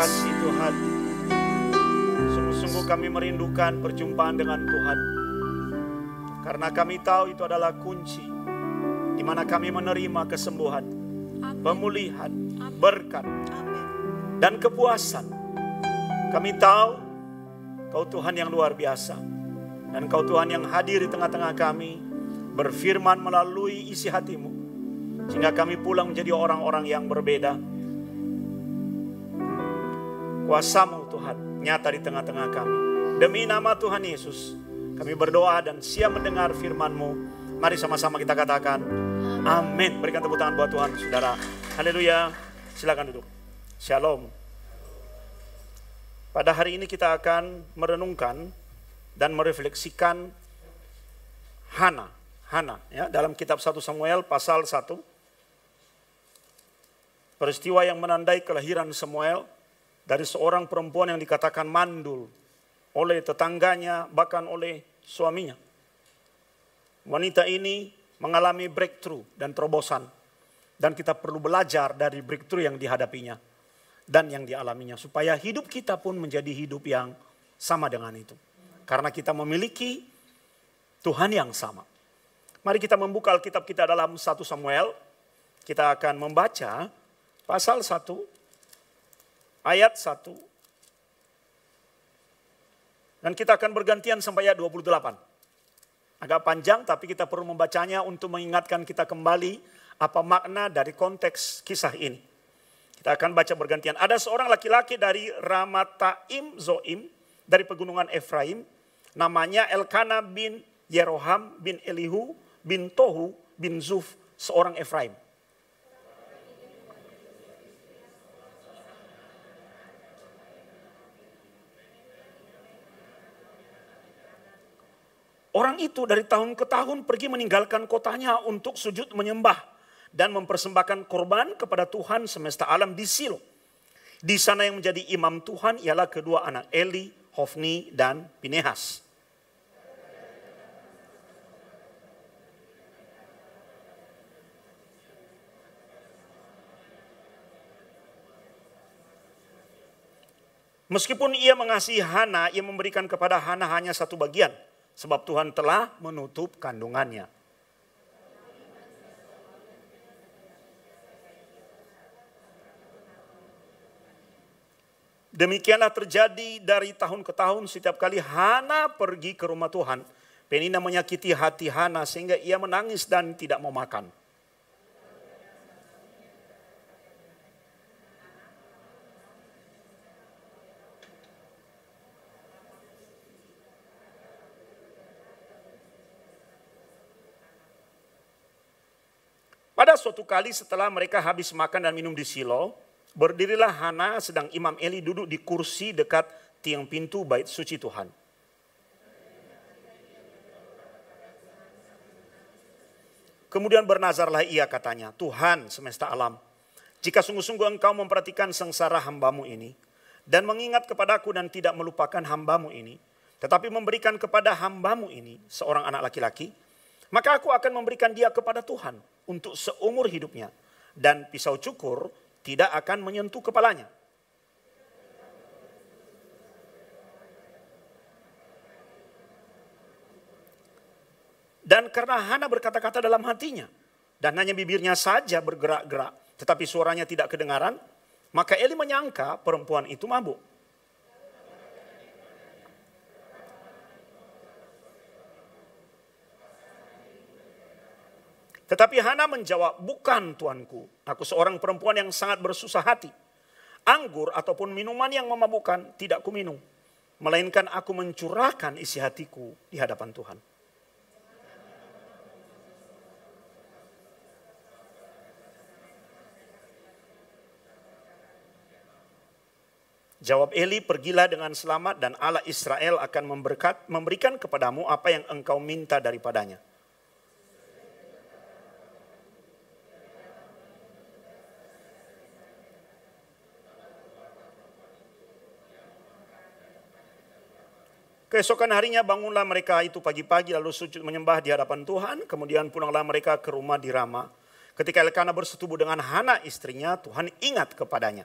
kasih Tuhan. Sungguh-sungguh kami merindukan perjumpaan dengan Tuhan. Karena kami tahu itu adalah kunci di mana kami menerima kesembuhan, pemulihan, berkat, dan kepuasan. Kami tahu Kau Tuhan yang luar biasa. Dan Kau Tuhan yang hadir di tengah-tengah kami, berfirman melalui isi hati-Mu, sehingga kami pulang menjadi orang-orang yang berbeda. Kuasa-Mu Tuhan nyata di tengah-tengah kami. Demi nama Tuhan Yesus kami berdoa dan siap mendengar firman-Mu. Mari sama-sama kita katakan amin. Berikan tepuk tangan buat Tuhan saudara. Haleluya. Silakan duduk. Shalom. Pada hari ini kita akan merenungkan dan merefleksikan Hana ya, dalam kitab 1 Samuel pasal 1. Peristiwa yang menandai kelahiran Samuel dari seorang perempuan yang dikatakan mandul oleh tetangganya, bahkan oleh suaminya. Wanita ini mengalami breakthrough dan terobosan, dan kita perlu belajar dari breakthrough yang dihadapinya dan yang dialaminya, supaya hidup kita pun menjadi hidup yang sama dengan itu. Karena kita memiliki Tuhan yang sama. Mari kita membuka Alkitab kita dalam 1 Samuel. Kita akan membaca pasal 1, ayat 1. Dan kita akan bergantian sampai ayat 28. Agak panjang, tapi kita perlu membacanya untuk mengingatkan kita kembali apa makna dari konteks kisah ini. Kita akan baca bergantian. Ada seorang laki-laki dari Ramataim Zoim, dari pegunungan Efraim, namanya Elkana bin Yeroham bin Elihu bin Tohu bin Zuf, seorang Efraim. Orang itu dari tahun ke tahun pergi meninggalkan kotanya untuk sujud menyembah dan mempersembahkan korban kepada Tuhan semesta alam di Silo. Di sana yang menjadi imam Tuhan ialah kedua anak Eli, Hofni, dan Pinehas. Meskipun ia mengasihi Hana, ia memberikan kepada Hana hanya satu bagian, sebab Tuhan telah menutup kandungannya. Demikianlah terjadi dari tahun ke tahun. Setiap kali Hana pergi ke rumah Tuhan, Penina menyakiti hati Hana sehingga ia menangis dan tidak mau makan. Pada suatu kali setelah mereka habis makan dan minum di Silo, berdirilah Hana sedang Imam Eli duduk di kursi dekat tiang pintu bait suci Tuhan. Kemudian bernazarlah ia, katanya, Tuhan semesta alam, jika sungguh-sungguh engkau memperhatikan sengsara hambamu ini, dan mengingat kepadaku dan tidak melupakan hambamu ini, tetapi memberikan kepada hambamu ini seorang anak laki-laki, maka aku akan memberikan dia kepada Tuhan untuk seumur hidupnya, dan pisau cukur tidak akan menyentuh kepalanya. Dan karena Hana berkata-kata dalam hatinya, dan hanya bibirnya saja bergerak-gerak, tetapi suaranya tidak kedengaran, maka Eli menyangka perempuan itu mabuk. Tetapi Hana menjawab, bukan tuanku, aku seorang perempuan yang sangat bersusah hati. Anggur ataupun minuman yang memabukkan tidak kuminum, melainkan aku mencurahkan isi hatiku di hadapan Tuhan. Jawab Eli, pergilah dengan selamat dan Allah Israel akan memberikan kepadamu apa yang engkau minta daripadanya. Keesokan harinya bangunlah mereka itu pagi-pagi lalu sujud menyembah di hadapan Tuhan. Kemudian pulanglah mereka ke rumah di Rama. Ketika Elkana bersetubuh dengan Hana istrinya, Tuhan ingat kepadanya.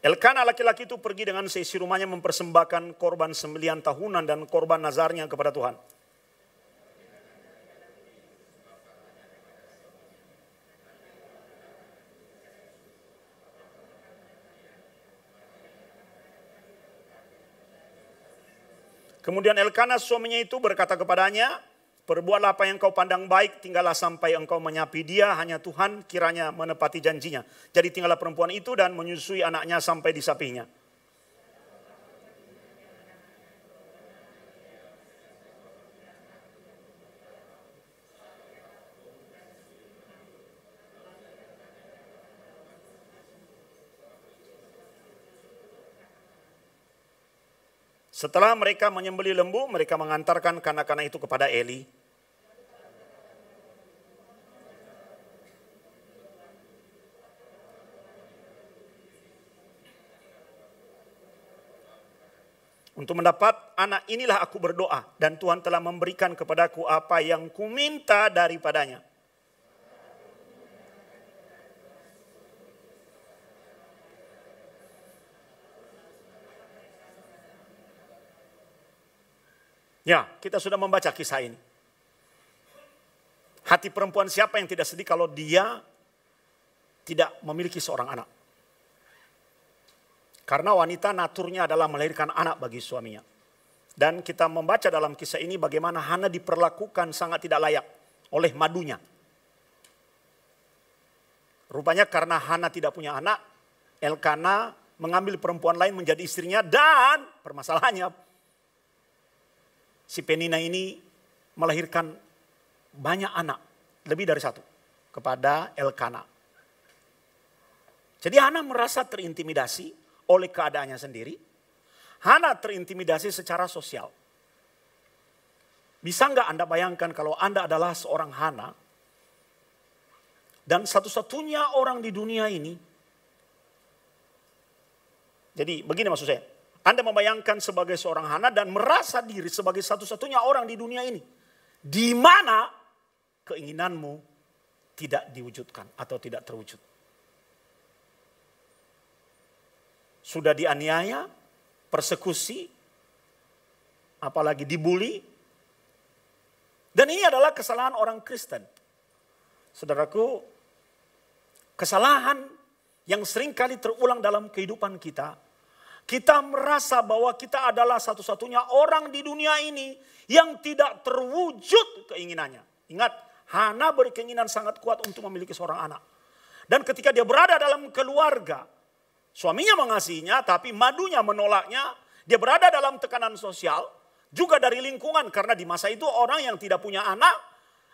Elkana laki-laki itu pergi dengan seisi rumahnya mempersembahkan korban sembelihan tahunan dan korban nazarnya kepada Tuhan. Kemudian Elkana suaminya itu berkata kepadanya, perbuatlah apa yang kau pandang baik, tinggallah sampai engkau menyapi dia, hanya Tuhan kiranya menepati janjinya. Jadi tinggallah perempuan itu dan menyusui anaknya sampai disapinya. Setelah mereka menyembelih lembu, mereka mengantarkan kanak-kanak itu kepada Eli. Untuk mendapat anak inilah aku berdoa, dan Tuhan telah memberikan kepadaku apa yang kuminta daripadanya. Ya, kita sudah membaca kisah ini. Hati perempuan siapa yang tidak sedih kalau dia tidak memiliki seorang anak? Karena wanita naturnya adalah melahirkan anak bagi suaminya. Dan kita membaca dalam kisah ini bagaimana Hana diperlakukan sangat tidak layak oleh madunya. Rupanya karena Hana tidak punya anak, Elkana mengambil perempuan lain menjadi istrinya, dan permasalahannya si Penina ini melahirkan banyak anak, lebih dari satu, kepada Elkana. Jadi Hana merasa terintimidasi oleh keadaannya sendiri. Hana terintimidasi secara sosial. Bisa nggak Anda bayangkan kalau Anda adalah seorang Hana, dan satu-satunya orang di dunia ini. Jadi begini maksud saya. Anda membayangkan sebagai seorang Hana dan merasa diri sebagai satu-satunya orang di dunia ini, di mana keinginanmu tidak diwujudkan atau tidak terwujud. Sudah dianiaya, persekusi, apalagi dibully. Dan ini adalah kesalahan orang Kristen. Saudaraku, kesalahan yang seringkali terulang dalam kehidupan kita. Kita merasa bahwa kita adalah satu-satunya orang di dunia ini yang tidak terwujud keinginannya. Ingat, Hana berkeinginan sangat kuat untuk memiliki seorang anak. Dan ketika dia berada dalam keluarga, suaminya mengasihinya tapi madunya menolaknya. Dia berada dalam tekanan sosial, juga dari lingkungan. Karena di masa itu orang yang tidak punya anak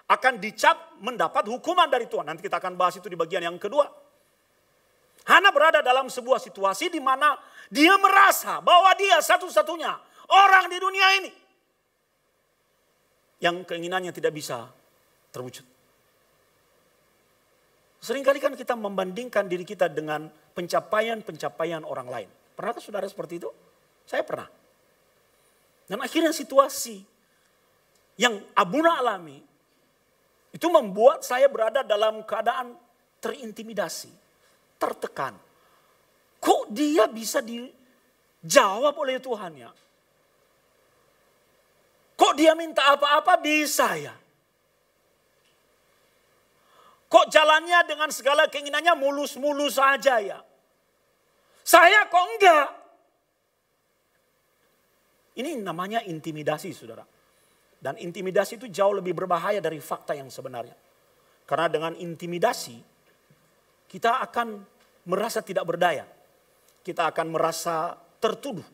akan dicap mendapat hukuman dari Tuhan. Nanti kita akan bahas itu di bagian yang kedua. Hana berada dalam sebuah situasi di mana dia merasa bahwa dia satu-satunya orang di dunia ini yang keinginannya tidak bisa terwujud. Seringkali kan kita membandingkan diri kita dengan pencapaian-pencapaian orang lain. Pernahkah saudara seperti itu? Saya pernah. Dan akhirnya situasi yang Abuna alami itu membuat saya berada dalam keadaan terintimidasi, tertekan. Kok dia bisa dijawab oleh Tuhan ya? Kok dia minta apa-apa bisa ya? Kok jalannya dengan segala keinginannya mulus-mulus saja ya? Saya kok enggak? Ini namanya intimidasi, saudara. Dan intimidasi itu jauh lebih berbahaya dari fakta yang sebenarnya. Karena dengan intimidasi, kita akan merasa tidak berdaya. Kita akan merasa tertuduh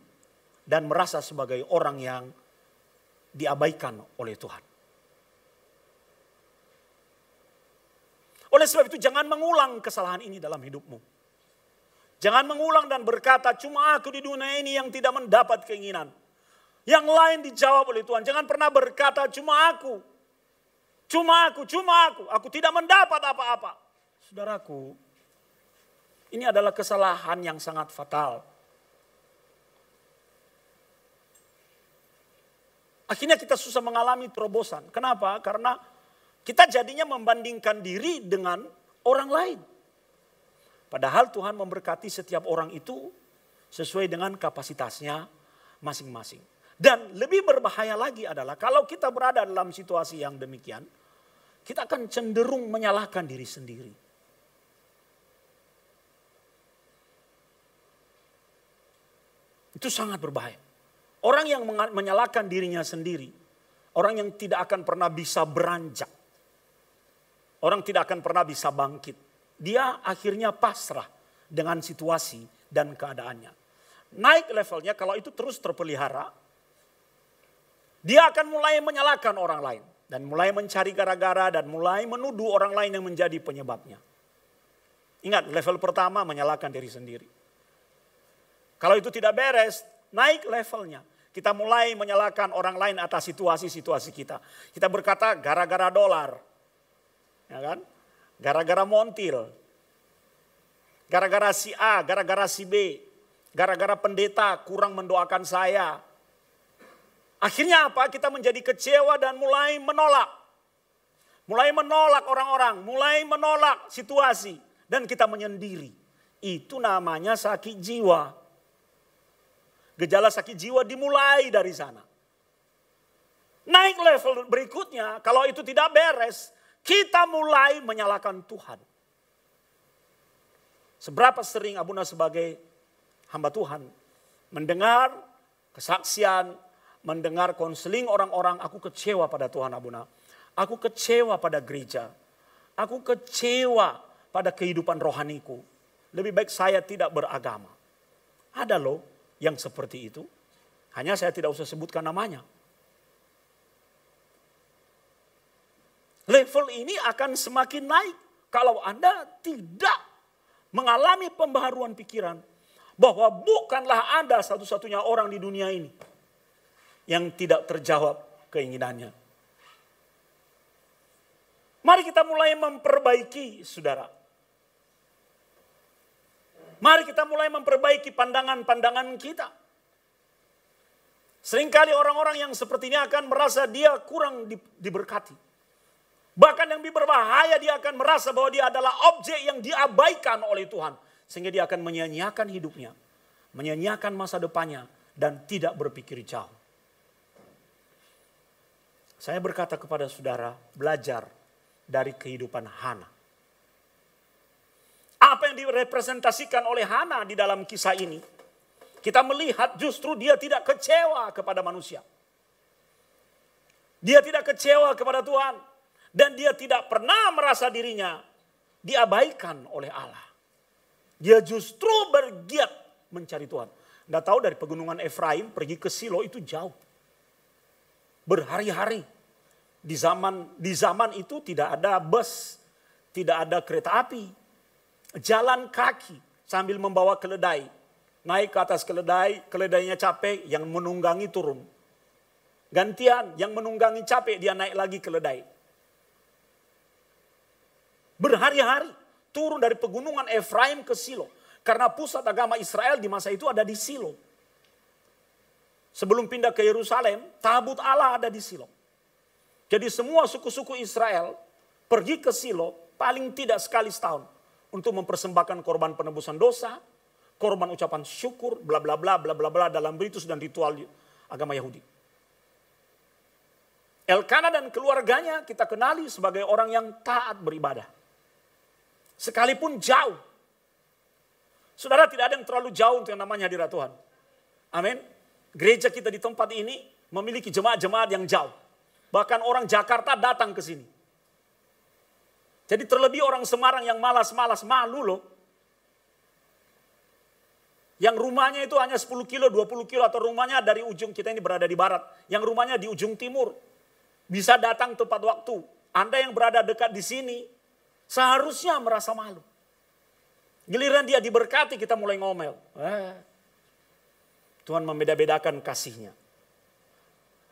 dan merasa sebagai orang yang diabaikan oleh Tuhan. Oleh sebab itu jangan mengulang kesalahan ini dalam hidupmu. Jangan mengulang dan berkata cuma aku di dunia ini yang tidak mendapat keinginan. Yang lain dijawab oleh Tuhan. Jangan pernah berkata cuma aku. Aku tidak mendapat apa-apa. Saudaraku, ini adalah kesalahan yang sangat fatal. Akhirnya kita susah mengalami terobosan. Kenapa? Karena kita jadinya membandingkan diri dengan orang lain. Padahal Tuhan memberkati setiap orang itu sesuai dengan kapasitasnya masing-masing. Dan lebih berbahaya lagi adalah kalau kita berada dalam situasi yang demikian, kita akan cenderung menyalahkan diri sendiri. Itu sangat berbahaya. Orang yang menyalahkan dirinya sendiri, orang yang tidak akan pernah bisa beranjak, orang tidak akan pernah bisa bangkit. Dia akhirnya pasrah dengan situasi dan keadaannya. Naik levelnya kalau itu terus terpelihara, dia akan mulai menyalahkan orang lain. Dan mulai mencari gara-gara dan mulai menuduh orang lain yang menjadi penyebabnya. Ingat, level pertama menyalahkan diri sendiri. Kalau itu tidak beres, naik levelnya. Kita mulai menyalahkan orang lain atas situasi-situasi kita. Kita berkata gara-gara dolar. Ya kan? Gara-gara montil. Gara-gara si A, gara-gara si B. Gara-gara pendeta kurang mendoakan saya. Akhirnya apa? Kita menjadi kecewa dan mulai menolak. Mulai menolak orang-orang, mulai menolak situasi. Dan kita menyendiri. Itu namanya sakit jiwa. Gejala sakit jiwa dimulai dari sana. Naik level berikutnya, kalau itu tidak beres, kita mulai menyalahkan Tuhan. Seberapa sering Abuna sebagai hamba Tuhan mendengar kesaksian, mendengar konseling orang-orang, aku kecewa pada Tuhan Abuna. Aku kecewa pada gereja. Aku kecewa pada kehidupan rohaniku. Lebih baik saya tidak beragama. Ada loh yang seperti itu. Hanya saya tidak usah sebutkan namanya. Level ini akan semakin naik kalau Anda tidak mengalami pembaharuan pikiran bahwa bukanlah Anda satu-satunya orang di dunia ini yang tidak terjawab keinginannya. Mari kita mulai memperbaiki, saudara. Mari kita mulai memperbaiki pandangan-pandangan kita. Seringkali orang-orang yang seperti ini akan merasa dia kurang diberkati. Bahkan yang lebih berbahaya, dia akan merasa bahwa dia adalah objek yang diabaikan oleh Tuhan. Sehingga dia akan menyia-nyiakan hidupnya, menyia-nyiakan masa depannya, dan tidak berpikir jauh. Saya berkata kepada saudara, belajar dari kehidupan Hana. Apa yang direpresentasikan oleh Hana di dalam kisah ini, kita melihat justru dia tidak kecewa kepada manusia. Dia tidak kecewa kepada Tuhan. Dan dia tidak pernah merasa dirinya diabaikan oleh Allah. Dia justru bergiat mencari Tuhan. Anda tahu dari pegunungan Efraim pergi ke Silo itu jauh. Berhari-hari. Di zaman itu tidak ada bus, tidak ada kereta api. Jalan kaki sambil membawa keledai. Naik ke atas keledai, keledainya capek, yang menunggangi turun. Gantian, yang menunggangi capek, dia naik lagi keledai. Berhari-hari turun dari pegunungan Efraim ke Silo. Karena pusat agama Israel di masa itu ada di Silo. Sebelum pindah ke Yerusalem, tabut Allah ada di Silo. Jadi semua suku-suku Israel pergi ke Silo paling tidak sekali setahun. Untuk mempersembahkan korban penebusan dosa, korban ucapan syukur, bla bla bla bla bla bla dalam ritus dan ritual agama Yahudi. Elkana dan keluarganya kita kenali sebagai orang yang taat beribadah. Sekalipun jauh. Saudara, tidak ada yang terlalu jauh untuk yang namanya hadirat Tuhan. Amin. Gereja kita di tempat ini memiliki jemaat-jemaat yang jauh. Bahkan orang Jakarta datang ke sini. Jadi terlebih orang Semarang yang malas-malas malu loh. Yang rumahnya itu hanya 10 kilo, 20 kilo. Atau rumahnya dari ujung, kita ini berada di barat. Yang rumahnya di ujung timur. Bisa datang tepat waktu. Anda yang berada dekat di sini, seharusnya merasa malu. Giliran dia diberkati, kita mulai ngomel. Tuhan membeda-bedakan kasihnya.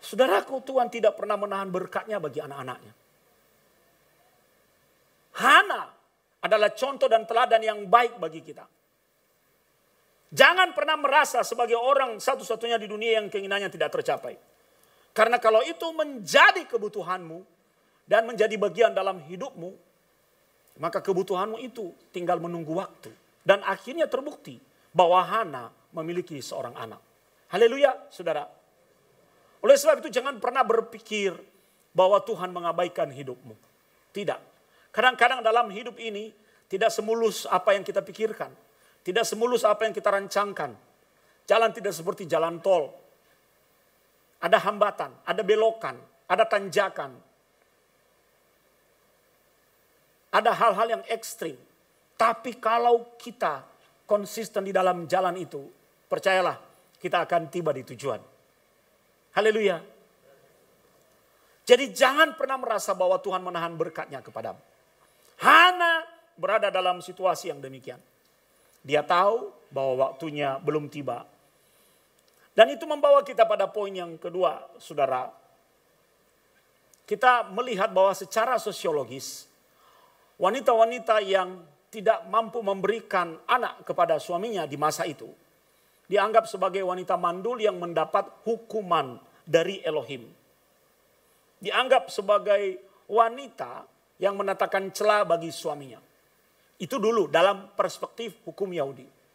Saudaraku, Tuhan tidak pernah menahan berkatnya bagi anak-anaknya. Hana adalah contoh dan teladan yang baik bagi kita. Jangan pernah merasa sebagai orang satu-satunya di dunia yang keinginannya tidak tercapai. Karena kalau itu menjadi kebutuhanmu dan menjadi bagian dalam hidupmu, maka kebutuhanmu itu tinggal menunggu waktu. Dan akhirnya terbukti bahwa Hana memiliki seorang anak. Haleluya, saudara. Oleh sebab itu jangan pernah berpikir bahwa Tuhan mengabaikan hidupmu. Tidak. Kadang-kadang dalam hidup ini tidak semulus apa yang kita pikirkan. Tidak semulus apa yang kita rancangkan. Jalan tidak seperti jalan tol. Ada hambatan, ada belokan, ada tanjakan. Ada hal-hal yang ekstrim. Tapi kalau kita konsisten di dalam jalan itu, percayalah kita akan tiba di tujuan. Haleluya. Jadi jangan pernah merasa bahwa Tuhan menahan berkatnya kepadamu. Hana berada dalam situasi yang demikian. Dia tahu bahwa waktunya belum tiba. Dan itu membawa kita pada poin yang kedua, saudara. Kita melihat bahwa secara sosiologis, wanita-wanita yang tidak mampu memberikan anak kepada suaminya di masa itu, dianggap sebagai wanita mandul yang mendapat hukuman dari Elohim. Dianggap sebagai wanita yang menatakan celah bagi suaminya. Itu dulu dalam perspektif hukum Yahudi.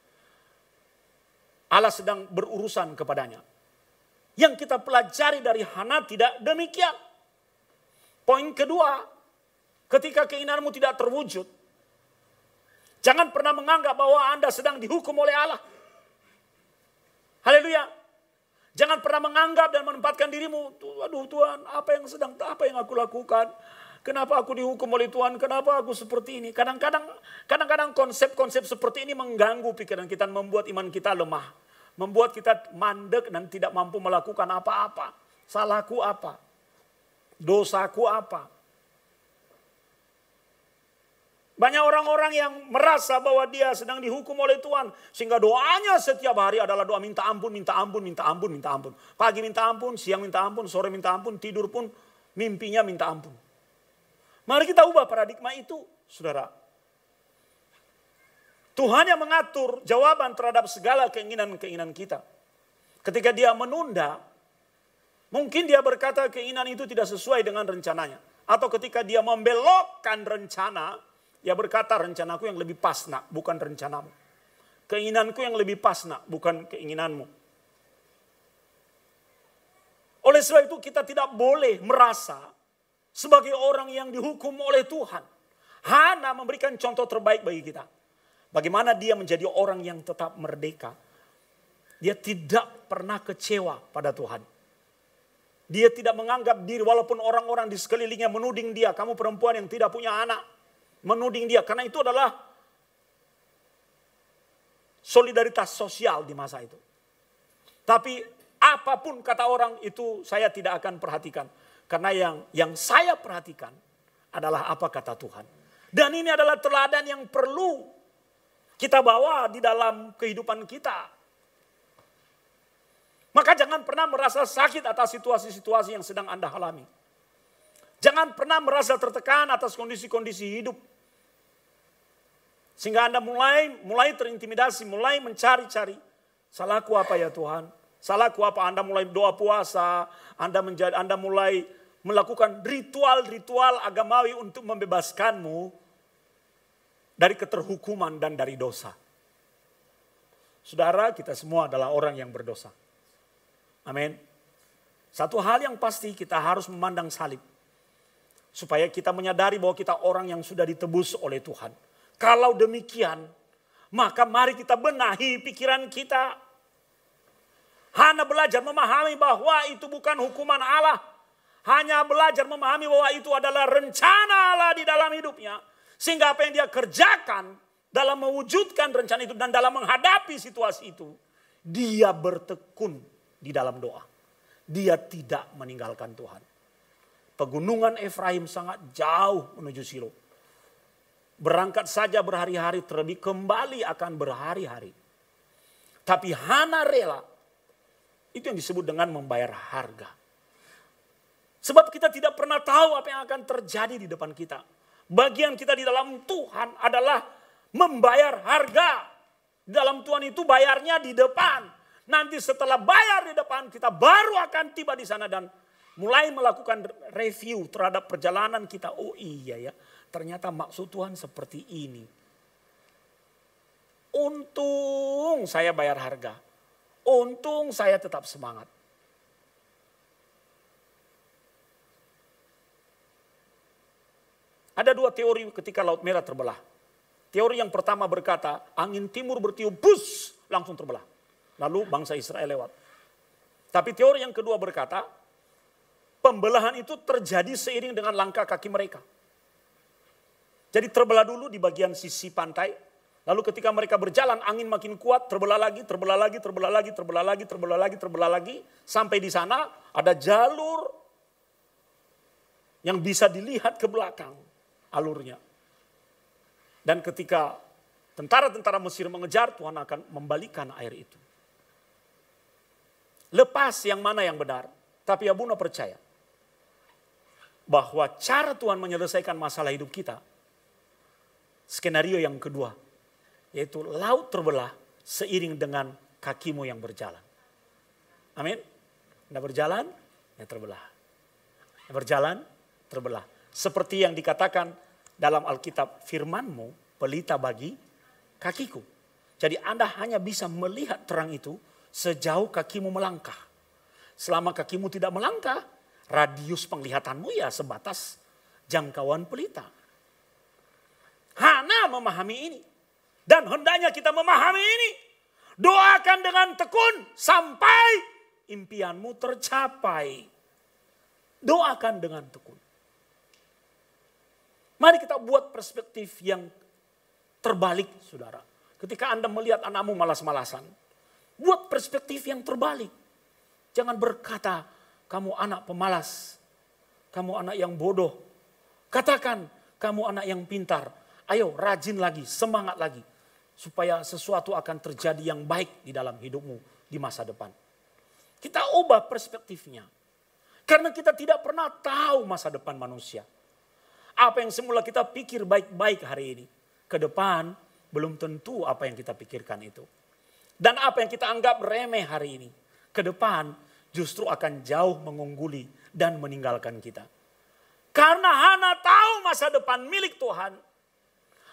Allah sedang berurusan kepadanya. Yang kita pelajari dari Hana tidak demikian. Poin kedua, ketika keinginanmu tidak terwujud, jangan pernah menganggap bahwa Anda sedang dihukum oleh Allah. Haleluya. Jangan pernah menganggap dan menempatkan dirimu, aduh Tuhan, apa yang aku lakukan? Kenapa aku dihukum oleh Tuhan? Kenapa aku seperti ini? Kadang-kadang konsep-konsep seperti ini mengganggu pikiran kita, membuat iman kita lemah. Membuat kita mandek dan tidak mampu melakukan apa-apa. Salahku apa? Dosaku apa? Banyak orang-orang yang merasa bahwa dia sedang dihukum oleh Tuhan. Sehingga doanya setiap hari adalah doa minta ampun, minta ampun, minta ampun, minta ampun. Pagi minta ampun, siang minta ampun, sore minta ampun, tidur pun mimpinya minta ampun. Mari kita ubah paradigma itu, saudara. Tuhan yang mengatur jawaban terhadap segala keinginan-keinginan kita. Ketika dia menunda, mungkin dia berkata keinginan itu tidak sesuai dengan rencananya. Atau ketika dia membelokkan rencana, dia berkata rencanaku yang lebih pas nak, bukan rencanamu. Keinginanku yang lebih pas nak, bukan keinginanmu. Oleh sebab itu kita tidak boleh merasa sebagai orang yang dihukum oleh Tuhan. Hana memberikan contoh terbaik bagi kita. Bagaimana dia menjadi orang yang tetap merdeka. Dia tidak pernah kecewa pada Tuhan. Dia tidak menganggap diri, walaupun orang-orang di sekelilingnya menuding dia, kamu perempuan yang tidak punya anak. Menuding dia, karena itu adalah solidaritas sosial di masa itu. Tapi apapun kata orang itu saya tidak akan perhatikan. Karena yang saya perhatikan adalah apa kata Tuhan. Dan ini adalah teladan yang perlu kita bawa di dalam kehidupan kita. Maka jangan pernah merasa sakit atas situasi-situasi yang sedang Anda alami. Jangan pernah merasa tertekan atas kondisi-kondisi hidup. Sehingga Anda mulai terintimidasi, mulai mencari-cari. Salahku apa ya Tuhan? Salahku apa? Anda mulai doa puasa, Anda mulai melakukan ritual-ritual agamawi untuk membebaskanmu dari keterhukuman dan dari dosa. Saudara, kita semua adalah orang yang berdosa. Amin. Satu hal yang pasti kita harus memandang salib. Supaya kita menyadari bahwa kita orang yang sudah ditebus oleh Tuhan. Kalau demikian, maka mari kita benahi pikiran kita. Hana belajar memahami bahwa itu bukan hukuman Allah. Hanya belajar memahami bahwa itu adalah rencana Allah di dalam hidupnya. Sehingga apa yang dia kerjakan dalam mewujudkan rencana itu dan dalam menghadapi situasi itu, dia bertekun di dalam doa. Dia tidak meninggalkan Tuhan. Pegunungan Efraim sangat jauh menuju Silo. Berangkat saja berhari-hari, terlebih kembali akan berhari-hari. Tapi Hana rela. Itu yang disebut dengan membayar harga. Sebab kita tidak pernah tahu apa yang akan terjadi di depan kita. Bagian kita di dalam Tuhan adalah membayar harga. Di dalam Tuhan itu bayarnya di depan. Nanti setelah bayar di depan kita baru akan tiba di sana dan mulai melakukan review terhadap perjalanan kita. Oh iya ya, ternyata maksud Tuhan seperti ini. Untung saya bayar harga. Untung saya tetap semangat. Ada dua teori ketika Laut Merah terbelah. Teori yang pertama berkata, angin timur bertiup, bus, langsung terbelah. Lalu bangsa Israel lewat. Tapi teori yang kedua berkata, pembelahan itu terjadi seiring dengan langkah kaki mereka. Jadi terbelah dulu di bagian sisi pantai. Lalu ketika mereka berjalan, angin makin kuat, terbelah lagi, terbelah lagi, terbelah lagi, terbelah lagi, terbelah lagi, terbelah lagi. Sampai di sana ada jalur yang bisa dilihat ke belakang alurnya. Dan ketika tentara-tentara Mesir mengejar, Tuhan akan membalikan air itu. Lepas yang mana yang benar. Tapi Abuna percaya bahwa cara Tuhan menyelesaikan masalah hidup kita, skenario yang kedua, yaitu laut terbelah seiring dengan kakimu yang berjalan. Amin. Anda berjalan, ya terbelah. Anda berjalan, terbelah. Seperti yang dikatakan dalam Alkitab, firman-Mu pelita bagi kakiku. Jadi Anda hanya bisa melihat terang itu sejauh kakimu melangkah. Selama kakimu tidak melangkah, radius penglihatanmu ya sebatas jangkauan pelita. Hana memahami ini. Dan hendaknya kita memahami ini. Doakan dengan tekun sampai impianmu tercapai. Doakan dengan tekun. Mari kita buat perspektif yang terbalik, saudara. Ketika Anda melihat anakmu malas-malasan, buat perspektif yang terbalik. Jangan berkata, kamu anak pemalas, kamu anak yang bodoh. Katakan, kamu anak yang pintar. Ayo rajin lagi, semangat lagi. Supaya sesuatu akan terjadi yang baik di dalam hidupmu di masa depan. Kita ubah perspektifnya. Karena kita tidak pernah tahu masa depan manusia. Apa yang semula kita pikir baik-baik hari ini, ke depan belum tentu apa yang kita pikirkan itu. Dan apa yang kita anggap remeh hari ini, ke depan justru akan jauh mengungguli dan meninggalkan kita. Karena Hana tahu masa depan milik Tuhan.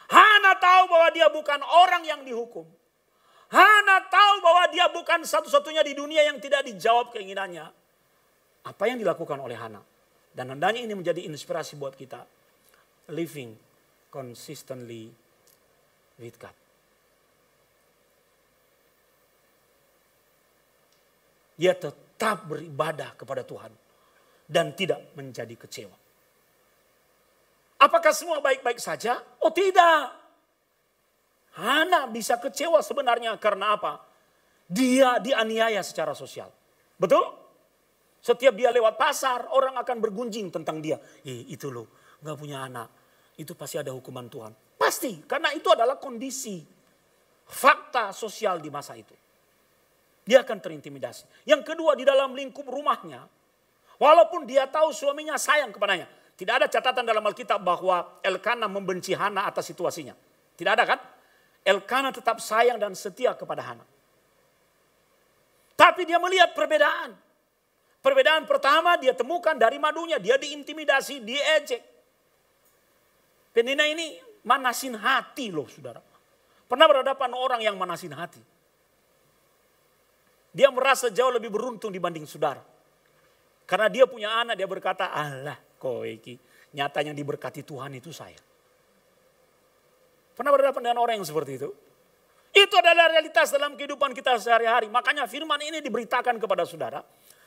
Hana tahu bahwa dia bukan orang yang dihukum. Hana tahu bahwa dia bukan satu-satunya di dunia yang tidak dijawab keinginannya. Apa yang dilakukan oleh Hana? Dan hendaknya ini menjadi inspirasi buat kita. Living consistently with God. Dia tetap beribadah kepada Tuhan. Dan tidak menjadi kecewa. Apakah semua baik-baik saja? Oh tidak. Hana bisa kecewa sebenarnya karena apa? Dia dianiaya secara sosial. Betul? Setiap dia lewat pasar, orang akan bergunjing tentang dia. Itu loh, gak punya anak. Itu pasti ada hukuman Tuhan. Pasti, karena itu adalah kondisi. Fakta sosial di masa itu. Dia akan terintimidasi. Yang kedua, di dalam lingkup rumahnya. Walaupun dia tahu suaminya sayang kepadanya. Tidak ada catatan dalam Alkitab bahwa Elkana membenci Hana atas situasinya. Tidak ada kan? Elkana tetap sayang dan setia kepada Hana. Tapi dia melihat perbedaan. Perbedaan pertama dia temukan dari madunya. Dia diintimidasi, diejek. Penina ini manasin hati loh saudara. Pernah berhadapan orang yang manasin hati. Dia merasa jauh lebih beruntung dibanding saudara. Karena dia punya anak, dia berkata, Allah koiki, nyatanya diberkati Tuhan itu saya. Pernah berhadapan dengan orang yang seperti itu? Itu adalah realitas dalam kehidupan kita sehari-hari. Makanya firman ini diberitakan kepada saudara.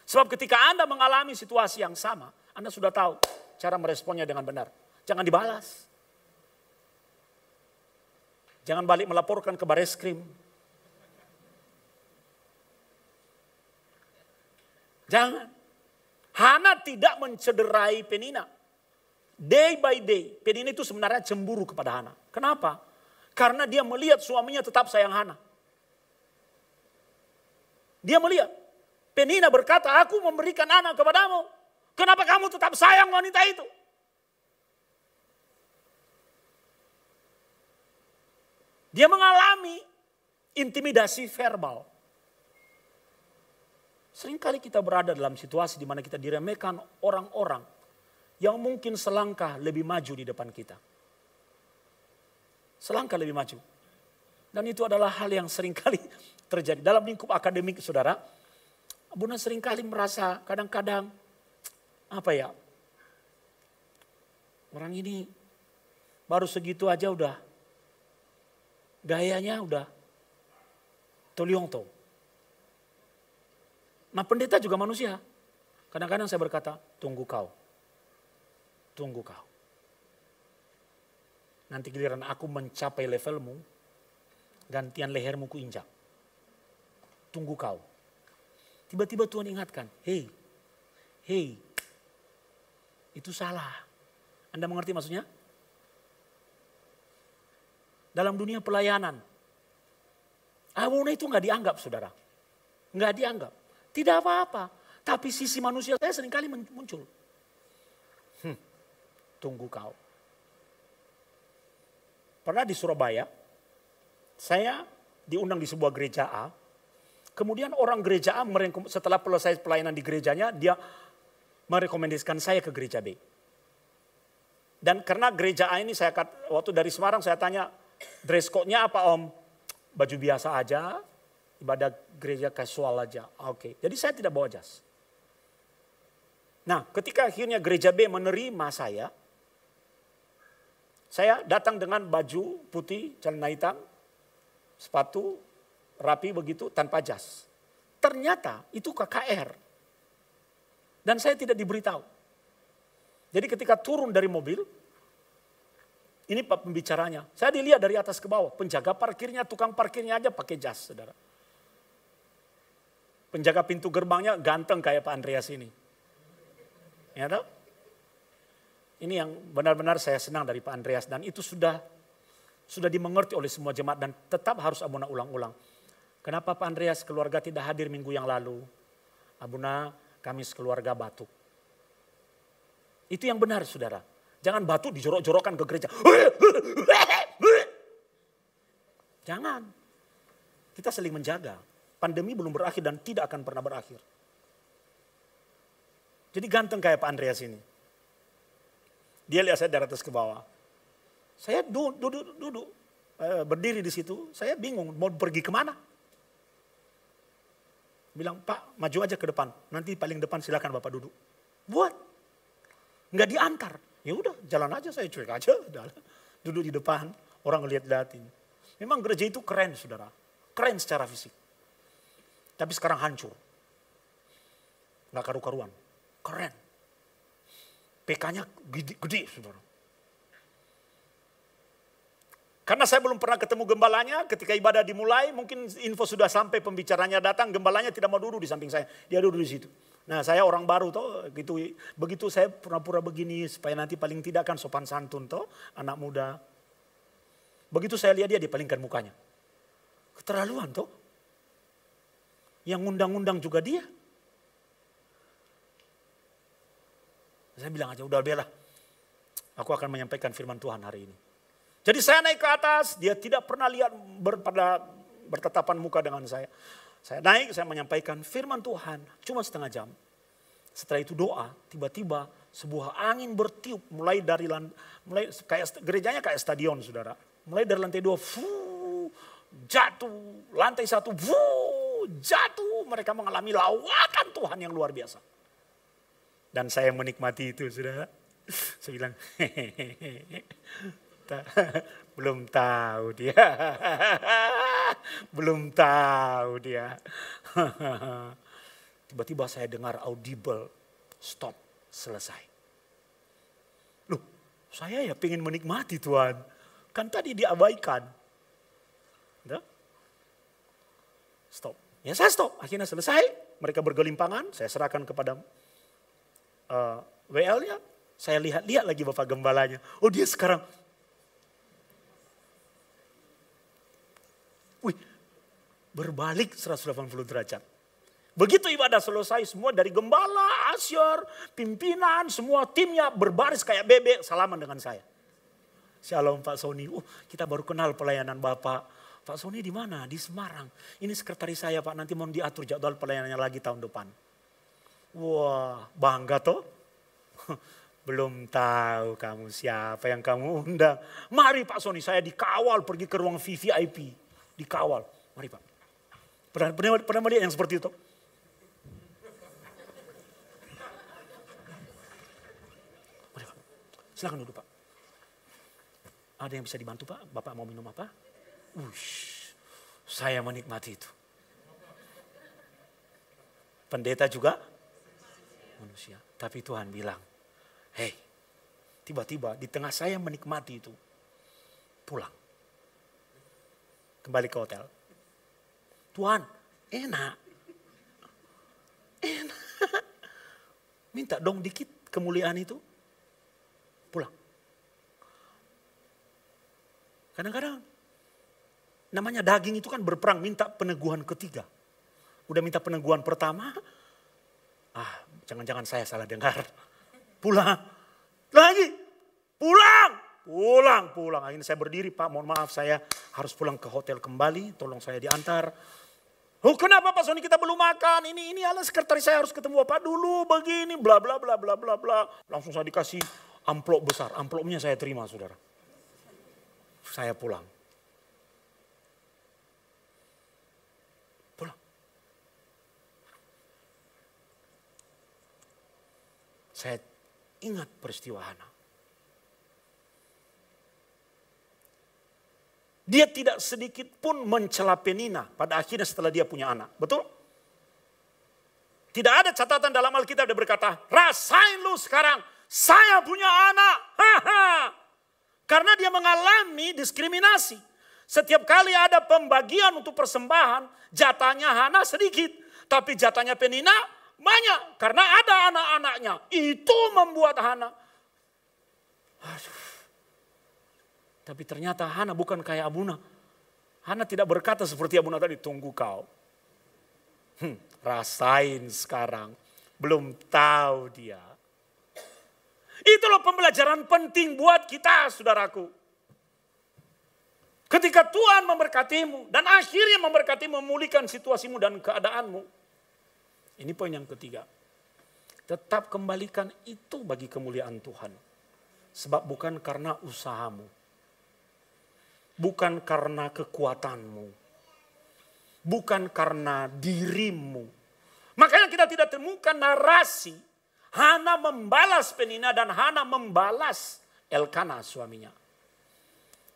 Sebab ketika Anda mengalami situasi yang sama, Anda sudah tahu cara meresponnya dengan benar. Jangan dibalas. Jangan balik melaporkan ke Bareskrim. Jangan. Hana tidak mencederai Penina. Day by day, Penina itu sebenarnya cemburu kepada Hana. Kenapa? Karena dia melihat suaminya tetap sayang Hana. Dia melihat. Penina berkata, aku memberikan anak kepadamu. Kenapa kamu tetap sayang wanita itu? Dia mengalami intimidasi verbal. Seringkali kita berada dalam situasi di mana kita diremehkan orang-orang yang mungkin selangkah lebih maju di depan kita. Selangkah lebih maju. Dan itu adalah hal yang seringkali terjadi dalam lingkup akademik, saudara. Abuna seringkali merasa kadang-kadang orang ini baru segitu aja udah gayanya udah toliongto. Nah, pendeta juga manusia. Kadang-kadang saya berkata, tunggu kau. Nanti giliran aku mencapai levelmu, gantian lehermu kuinjak. Tunggu kau. Tiba-tiba Tuhan ingatkan, hei, itu salah. Anda mengerti maksudnya? Dalam dunia pelayanan, Abuna itu nggak dianggap, saudara. Nggak dianggap. Tidak apa-apa. Tapi sisi manusia saya seringkali muncul. Tunggu kau. Pernah di Surabaya, saya diundang di sebuah gereja A. Kemudian orang gereja A setelah selesai pelayanan di gerejanya, dia merekomendasikan saya ke gereja B. Dan karena gereja A ini waktu dari Semarang saya tanya, dress code-nya apa om? Baju biasa aja, ibadah gereja casual aja. Oke. Jadi saya tidak bawa jas. Nah, ketika akhirnya gereja B menerima saya datang dengan baju putih, celana hitam, sepatu, rapi begitu, tanpa jas. Ternyata itu KKR. Dan saya tidak diberitahu. Jadi ketika turun dari mobil, ini Pak pembicaranya. Saya dilihat dari atas ke bawah. Penjaga parkirnya, tukang parkirnya aja pakai jas, saudara. Penjaga pintu gerbangnya ganteng kayak Pak Andreas ini. Ya tahu? Ini yang benar-benar saya senang dari Pak Andreas. Dan itu sudah dimengerti oleh semua jemaat. Dan tetap harus Abuna ulang-ulang. Kenapa Pak Andreas keluarga tidak hadir minggu yang lalu? Abuna, kami sekeluarga batuk. Itu yang benar, saudara. Jangan batuk dijorok-jorokkan ke gereja. Jangan. Kita saling menjaga. Pandemi belum berakhir dan tidak akan pernah berakhir. Jadi ganteng kayak Pak Andreas ini. Dia lihat saya dari atas ke bawah. Saya duduk, berdiri di situ. Saya bingung mau pergi kemana. Bilang, Pak maju aja ke depan. Nanti paling depan silakan Bapak duduk. Buat. Nggak diantar. Ya udah jalan aja, saya cuek aja. Duduk di depan, orang ngeliat-liatin. Memang gereja itu keren, saudara. Keren secara fisik. Tapi sekarang hancur. Nggak karu-karuan. Keren. PK-nya gede, saudara. Karena saya belum pernah ketemu gembalanya, ketika ibadah dimulai, mungkin info sudah sampai pembicaranya datang, gembalanya tidak mau duduk di samping saya. Dia duduk di situ. Nah, saya orang baru toh, gitu. Begitu saya pura-pura begini supaya nanti paling tidak kan sopan santun toh, anak muda. Begitu saya lihat dia dipalingkan mukanya. Keterlaluan toh. Yang ngundang-undang juga dia. Saya bilang aja udah biarlah. Aku akan menyampaikan firman Tuhan hari ini. Jadi saya naik ke atas, dia tidak pernah lihat bertatapan muka dengan saya. Saya naik, saya menyampaikan firman Tuhan cuma setengah jam. Setelah itu doa, tiba-tiba sebuah angin bertiup mulai kayak gerejanya kayak stadion, saudara. Mulai dari lantai 2, jatuh, lantai 1, jatuh. Mereka mengalami lawatan Tuhan yang luar biasa. Dan saya menikmati itu, saudara. Saya bilang, belum tahu dia. Belum tahu dia. Tiba-tiba saya dengar audible, stop, selesai. Loh, saya ya pengen menikmati Tuhan. Kan tadi diabaikan. Stop. Ya saya stop, akhirnya selesai. Mereka bergelimpangan, saya serahkan kepada WL-nya. Saya lihat lagi Bapak Gembalanya. Oh dia sekarang. Wih, berbalik 180 derajat. Begitu ibadah selesai, semua dari gembala, asyur, pimpinan, semua timnya berbaris kayak bebek salaman dengan saya. Shalom Pak Sony, kita baru kenal pelayanan Bapak. Pak Sony di mana? Di Semarang. Ini sekretaris saya Pak, nanti mau diatur jadwal pelayanannya lagi tahun depan. Wah, bangga toh? Belum tahu kamu siapa yang kamu undang. Mari Pak Sony, saya dikawal pergi ke ruang VVIP. Dikawal, mari Pak. Pernah melihat yang seperti itu? Silakan duduk Pak. Ada yang bisa dibantu Pak? Bapak mau minum apa? Saya menikmati itu. Pendeta juga manusia. Tapi Tuhan bilang, hei, tiba-tiba di tengah saya menikmati itu, pulang. Kembali ke hotel. Tuhan, enak. Enak. Minta dong dikit kemuliaan itu. Pulang. Kadang-kadang namanya daging itu kan berperang, minta peneguhan ketiga. Udah minta peneguhan pertama, jangan-jangan saya salah dengar. Pulang. Lagi. Pulang. Akhirnya saya berdiri, Pak mohon maaf saya harus pulang ke hotel kembali, tolong saya diantar. Oh kenapa Pak Sony kita belum makan? Ini ala sekretaris saya harus ketemu Bapak dulu begini, bla bla bla bla bla bla. Langsung saya dikasih amplop besar, amplopnya saya terima saudara. Saya pulang. Saya ingat peristiwa Hana. Dia tidak sedikit pun mencela Penina pada akhirnya setelah dia punya anak. Betul? Tidak ada catatan dalam Alkitab dia berkata, rasain lu sekarang saya punya anak. Karena dia mengalami diskriminasi. Setiap kali ada pembagian untuk persembahan, jatahnya Hana sedikit. Tapi jatahnya Penina banyak. Karena ada anak-anaknya. Itu membuat Hana. Tapi ternyata Hana bukan kayak Abuna. Hana tidak berkata seperti Abuna tadi, tunggu kau. Rasain sekarang. Belum tahu dia. Itulah pembelajaran penting buat kita saudaraku. Ketika Tuhan memberkatimu dan akhirnya memberkatimu, memulihkan situasimu dan keadaanmu. Ini poin yang ketiga. Tetap kembalikan itu bagi kemuliaan Tuhan. Sebab bukan karena usahamu. Bukan karena kekuatanmu. Bukan karena dirimu. Makanya kita tidak temukan narasi Hana membalas Penina dan Hana membalas Elkana suaminya.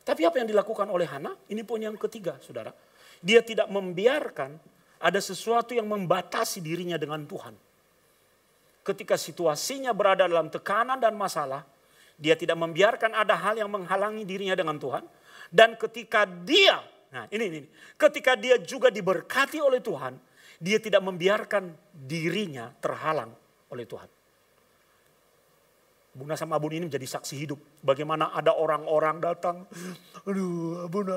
Tapi apa yang dilakukan oleh Hana? Ini poin yang ketiga saudara. Dia tidak membiarkan ada sesuatu yang membatasi dirinya dengan Tuhan. Ketika situasinya berada dalam tekanan dan masalah, dia tidak membiarkan ada hal yang menghalangi dirinya dengan Tuhan. Dan ketika dia, ketika dia juga diberkati oleh Tuhan, dia tidak membiarkan dirinya terhalang oleh Tuhan. Abuna sama Abun ini menjadi saksi hidup. Bagaimana ada orang-orang datang, aduh Abuna,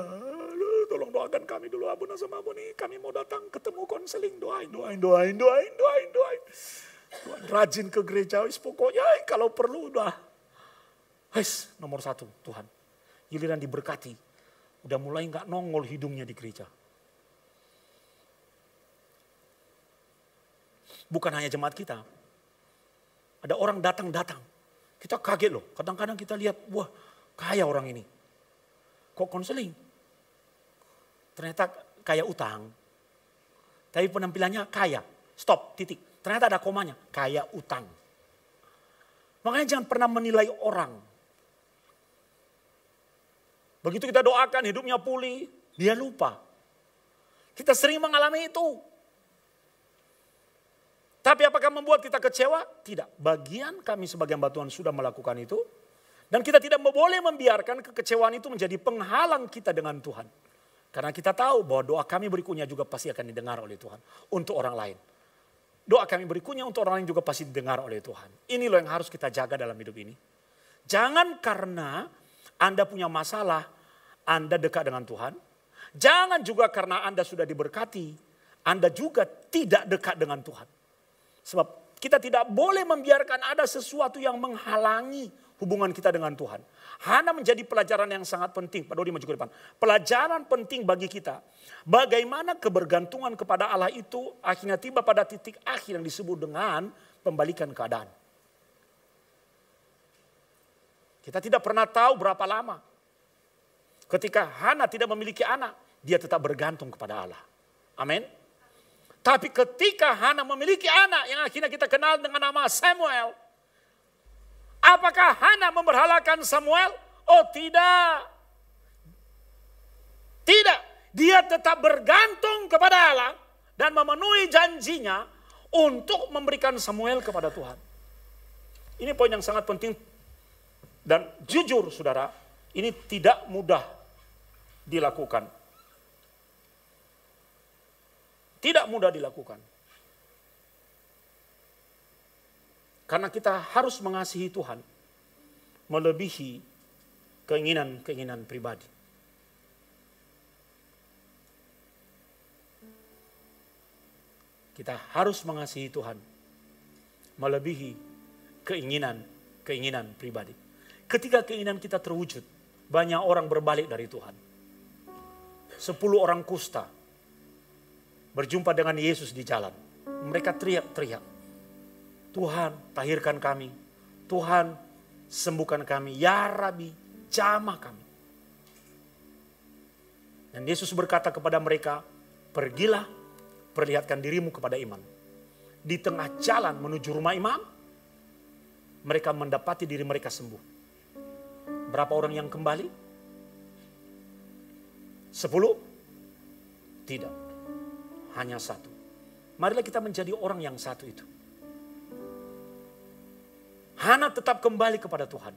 tolong doakan kami dulu Abuna sama Abun ini. Kami mau datang ketemu konseling, doain. Rajin ke gereja, pokoknya kalau perlu udah. Nomor satu Tuhan. Giliran diberkati, udah mulai gak nongol hidungnya di gereja. Bukan hanya jemaat kita. Ada orang datang. Kita kaget loh. Kadang-kadang kita lihat, wah kaya orang ini. Kok konseling? Ternyata kaya utang. Tapi penampilannya kaya. Stop, titik. Ternyata ada komanya. Kaya utang. Makanya jangan pernah menilai orang. Begitu kita doakan hidupnya pulih, dia lupa. Kita sering mengalami itu. Tapi apakah membuat kita kecewa? Tidak. Bagian kami sebagai hamba Tuhan sudah melakukan itu. Dan kita tidak boleh membiarkan kekecewaan itu menjadi penghalang kita dengan Tuhan. Karena kita tahu bahwa doa kami berikutnya juga pasti akan didengar oleh Tuhan. Untuk orang lain. Doa kami berikutnya untuk orang lain juga pasti didengar oleh Tuhan. Ini loh yang harus kita jaga dalam hidup ini. Jangan karena Anda punya masalah, Anda dekat dengan Tuhan. Jangan juga karena Anda sudah diberkati, Anda juga tidak dekat dengan Tuhan. Sebab kita tidak boleh membiarkan ada sesuatu yang menghalangi hubungan kita dengan Tuhan. Hana menjadi pelajaran yang sangat penting. Pak Dodi maju ke depan. Pelajaran penting bagi kita. Bagaimana kebergantungan kepada Allah itu akhirnya tiba pada titik akhir yang disebut dengan pembalikan keadaan. Kita tidak pernah tahu berapa lama. Ketika Hana tidak memiliki anak, dia tetap bergantung kepada Allah. Amin. Tapi ketika Hana memiliki anak yang akhirnya kita kenal dengan nama Samuel. Apakah Hana memberhalakan Samuel? Oh tidak. Tidak. Dia tetap bergantung kepada Allah dan memenuhi janjinya untuk memberikan Samuel kepada Tuhan. Ini poin yang sangat penting. Dan jujur saudara, ini tidak mudah dilakukan. Tidak mudah dilakukan. Karena kita harus mengasihi Tuhan melebihi keinginan-keinginan pribadi. Kita harus mengasihi Tuhan melebihi keinginan pribadi. Ketika keinginan kita terwujud, banyak orang berbalik dari Tuhan. 10 orang kusta berjumpa dengan Yesus di jalan. Mereka teriak-teriak, Tuhan tahirkan kami, Tuhan sembuhkan kami, ya Rabbi jamah kami. Dan Yesus berkata kepada mereka, pergilah perlihatkan dirimu kepada imam. Di tengah jalan menuju rumah imam, mereka mendapati diri mereka sembuh. Berapa orang yang kembali? 10? Tidak. Hanya 1. Marilah kita menjadi orang yang satu itu. Hana tetap kembali kepada Tuhan.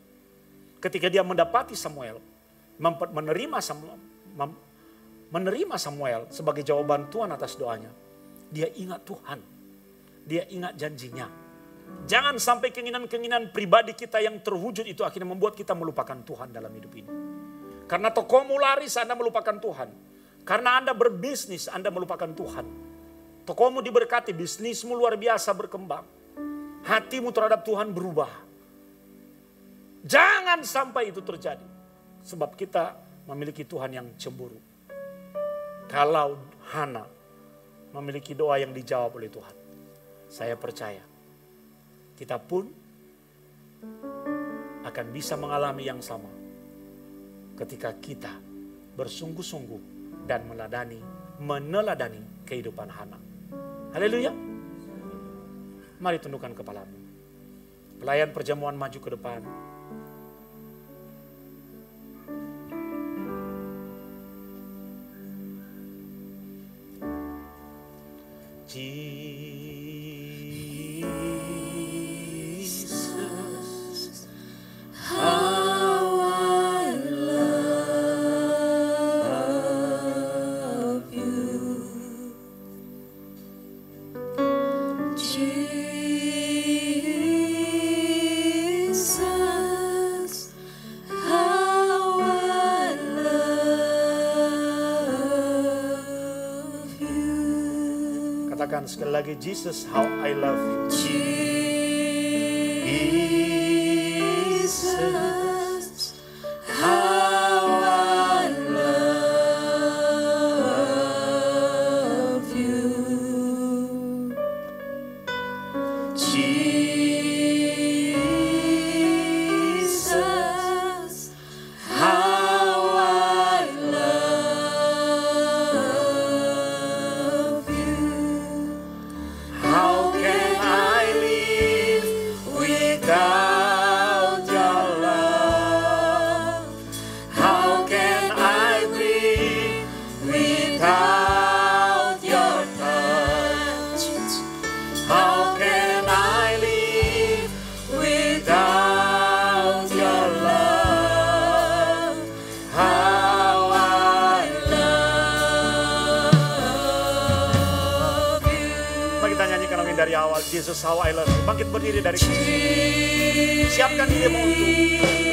Ketika dia mendapati Samuel, menerima Samuel sebagai jawaban Tuhan atas doanya. Dia ingat Tuhan. Dia ingat janjinya. Jangan sampai keinginan-keinginan pribadi kita yang terwujud itu akhirnya membuat kita melupakan Tuhan dalam hidup ini. Karena tokomu laris, Anda melupakan Tuhan. Karena Anda berbisnis, Anda melupakan Tuhan. Tokomu diberkati, bisnismu luar biasa berkembang. Hatimu terhadap Tuhan berubah. Jangan sampai itu terjadi. Sebab kita memiliki Tuhan yang cemburu. Kalau Hana memiliki doa yang dijawab oleh Tuhan, saya percaya kita pun akan bisa mengalami yang sama ketika kita bersungguh-sungguh dan meneladani kehidupan Hana. Haleluya. Mari tundukkan kepalamu. Pelayan perjamuan maju ke depan. Jesus, how I love you. Jesus, how I love you. Katakan sekali lagi, Jesus, how I love you. Jesus, how I love you. Jesus, how I love you. How can I live without your love? How can I breathe without your touch? How can I live without your love? How I love you. Mari kita nyanyikan lagi dari awal. Jesus, how I love you. Bangkit berdiri dari kursi. Siapkan dirimu untuk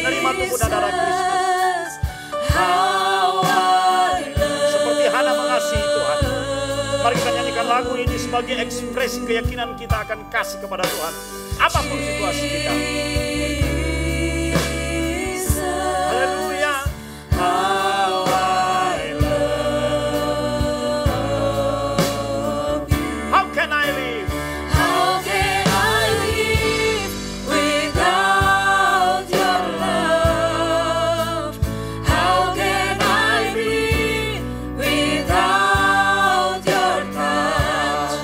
menerima tubuh dan darah Kristus. How I love. Seperti Hana mengasihi Tuhan. Mari kita nyanyikan lagu ini sebagai ekspresi keyakinan kita akan kasih kepada Tuhan. Apapun situasi kita. Haleluya. How I love you. How can I live? How can I live without your love? How can I breathe without your touch?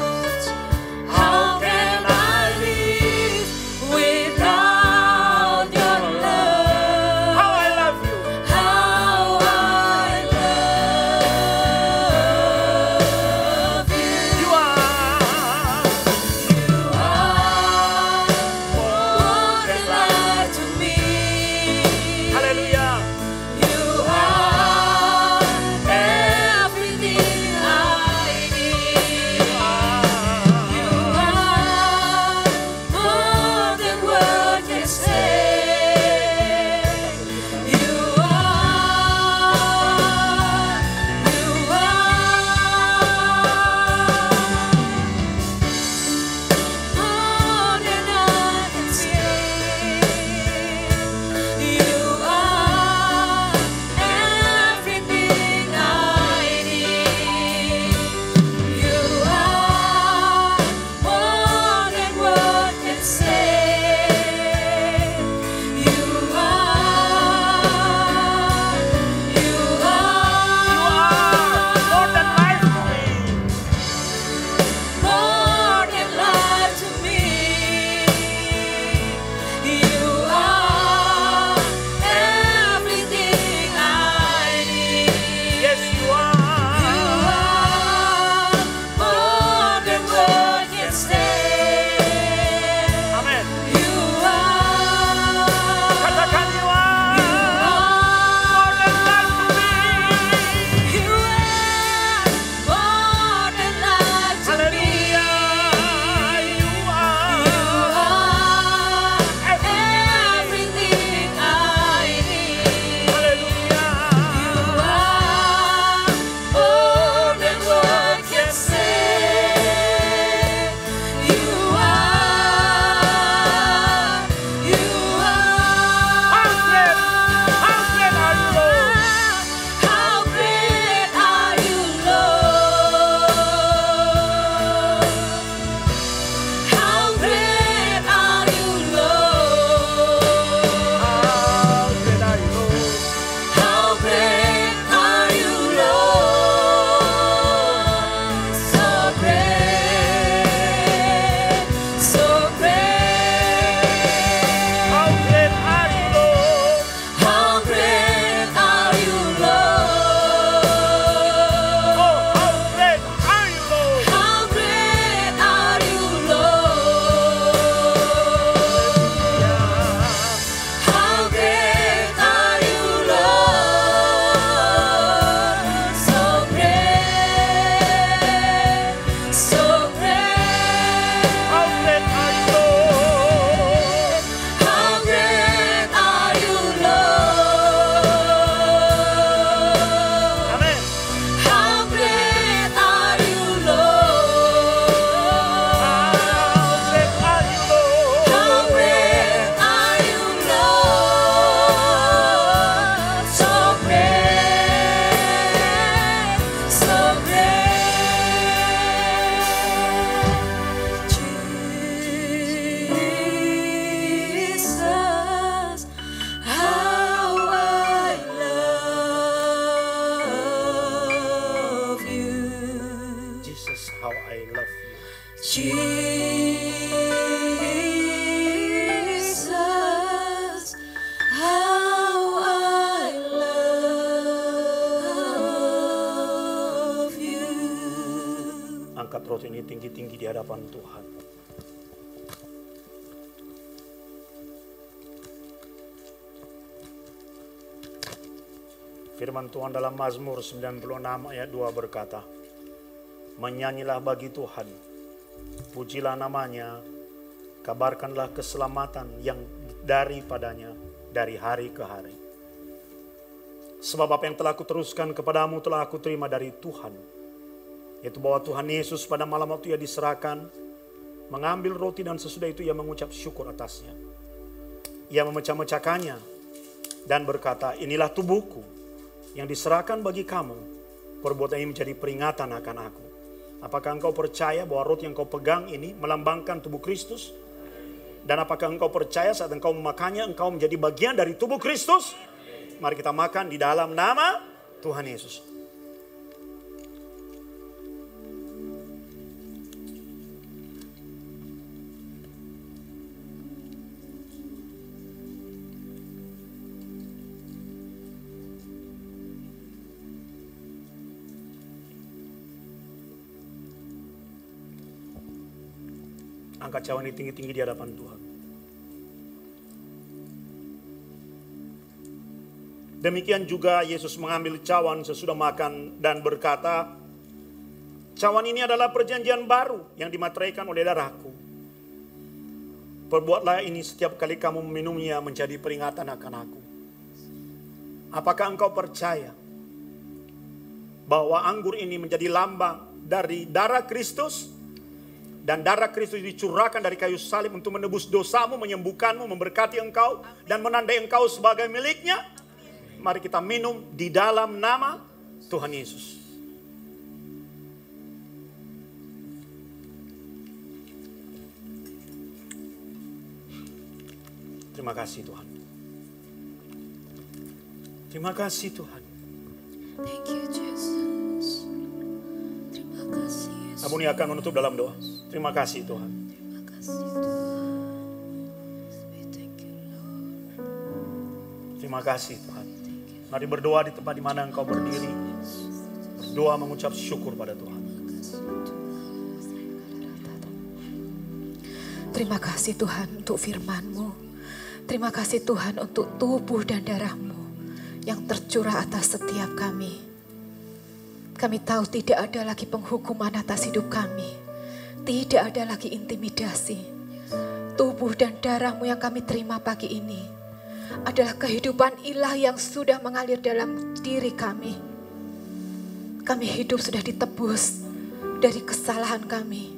roti ini tinggi-tinggi di hadapan Tuhan. Firman Tuhan dalam Mazmur 96 ayat 2 berkata, menyanyilah bagi Tuhan, pujilah namanya, kabarkanlah keselamatan yang daripadanya dari hari ke hari. Sebab apa yang telah kuteruskan kepadamu telah aku terima dari Tuhan, yaitu bahwa Tuhan Yesus pada malam waktu ia diserahkan, mengambil roti dan sesudah itu ia mengucap syukur atasnya. Ia memecah-mecahkannya dan berkata, inilah tubuhku yang diserahkan bagi kamu, perbuatan ini menjadi peringatan akan aku. Apakah engkau percaya bahwa roti yang kau pegang ini melambangkan tubuh Kristus? Dan apakah engkau percaya saat engkau memakannya, engkau menjadi bagian dari tubuh Kristus? Mari kita makan di dalam nama Tuhan Yesus. Angkat cawan ini tinggi-tinggi di hadapan Tuhan. Demikian juga Yesus mengambil cawan sesudah makan dan berkata, cawan ini adalah perjanjian baru yang dimateraikan oleh darahku. Perbuatlah ini setiap kali kamu meminumnya menjadi peringatan akan aku. Apakah engkau percaya bahwa anggur ini menjadi lambang dari darah Kristus? Dan darah Kristus dicurahkan dari kayu salib untuk menebus dosamu, menyembuhkanmu, memberkati engkau, dan menandai engkau sebagai miliknya. Mari kita minum di dalam nama Tuhan Yesus. Terima kasih Tuhan. Terima kasih Tuhan. Thank you, Jesus. Terima kasih, Yesus. Abuni akan menutup dalam doa. Terima kasih Tuhan. Terima kasih, Tuhan. We thank you, Lord. Terima kasih Tuhan. Mari berdoa di tempat di mana engkau berdiri. Berdoa mengucap syukur pada Tuhan. Terima kasih Tuhan untuk firman-Mu. Terima kasih Tuhan untuk tubuh dan darah-Mu yang tercurah atas setiap kami. Kami tahu tidak ada lagi penghukuman atas hidup kami. Tidak ada lagi intimidasi. Tubuh dan darah-Mu yang kami terima pagi ini adalah kehidupan ilahi yang sudah mengalir dalam diri kami. Kami hidup sudah ditebus dari kesalahan kami.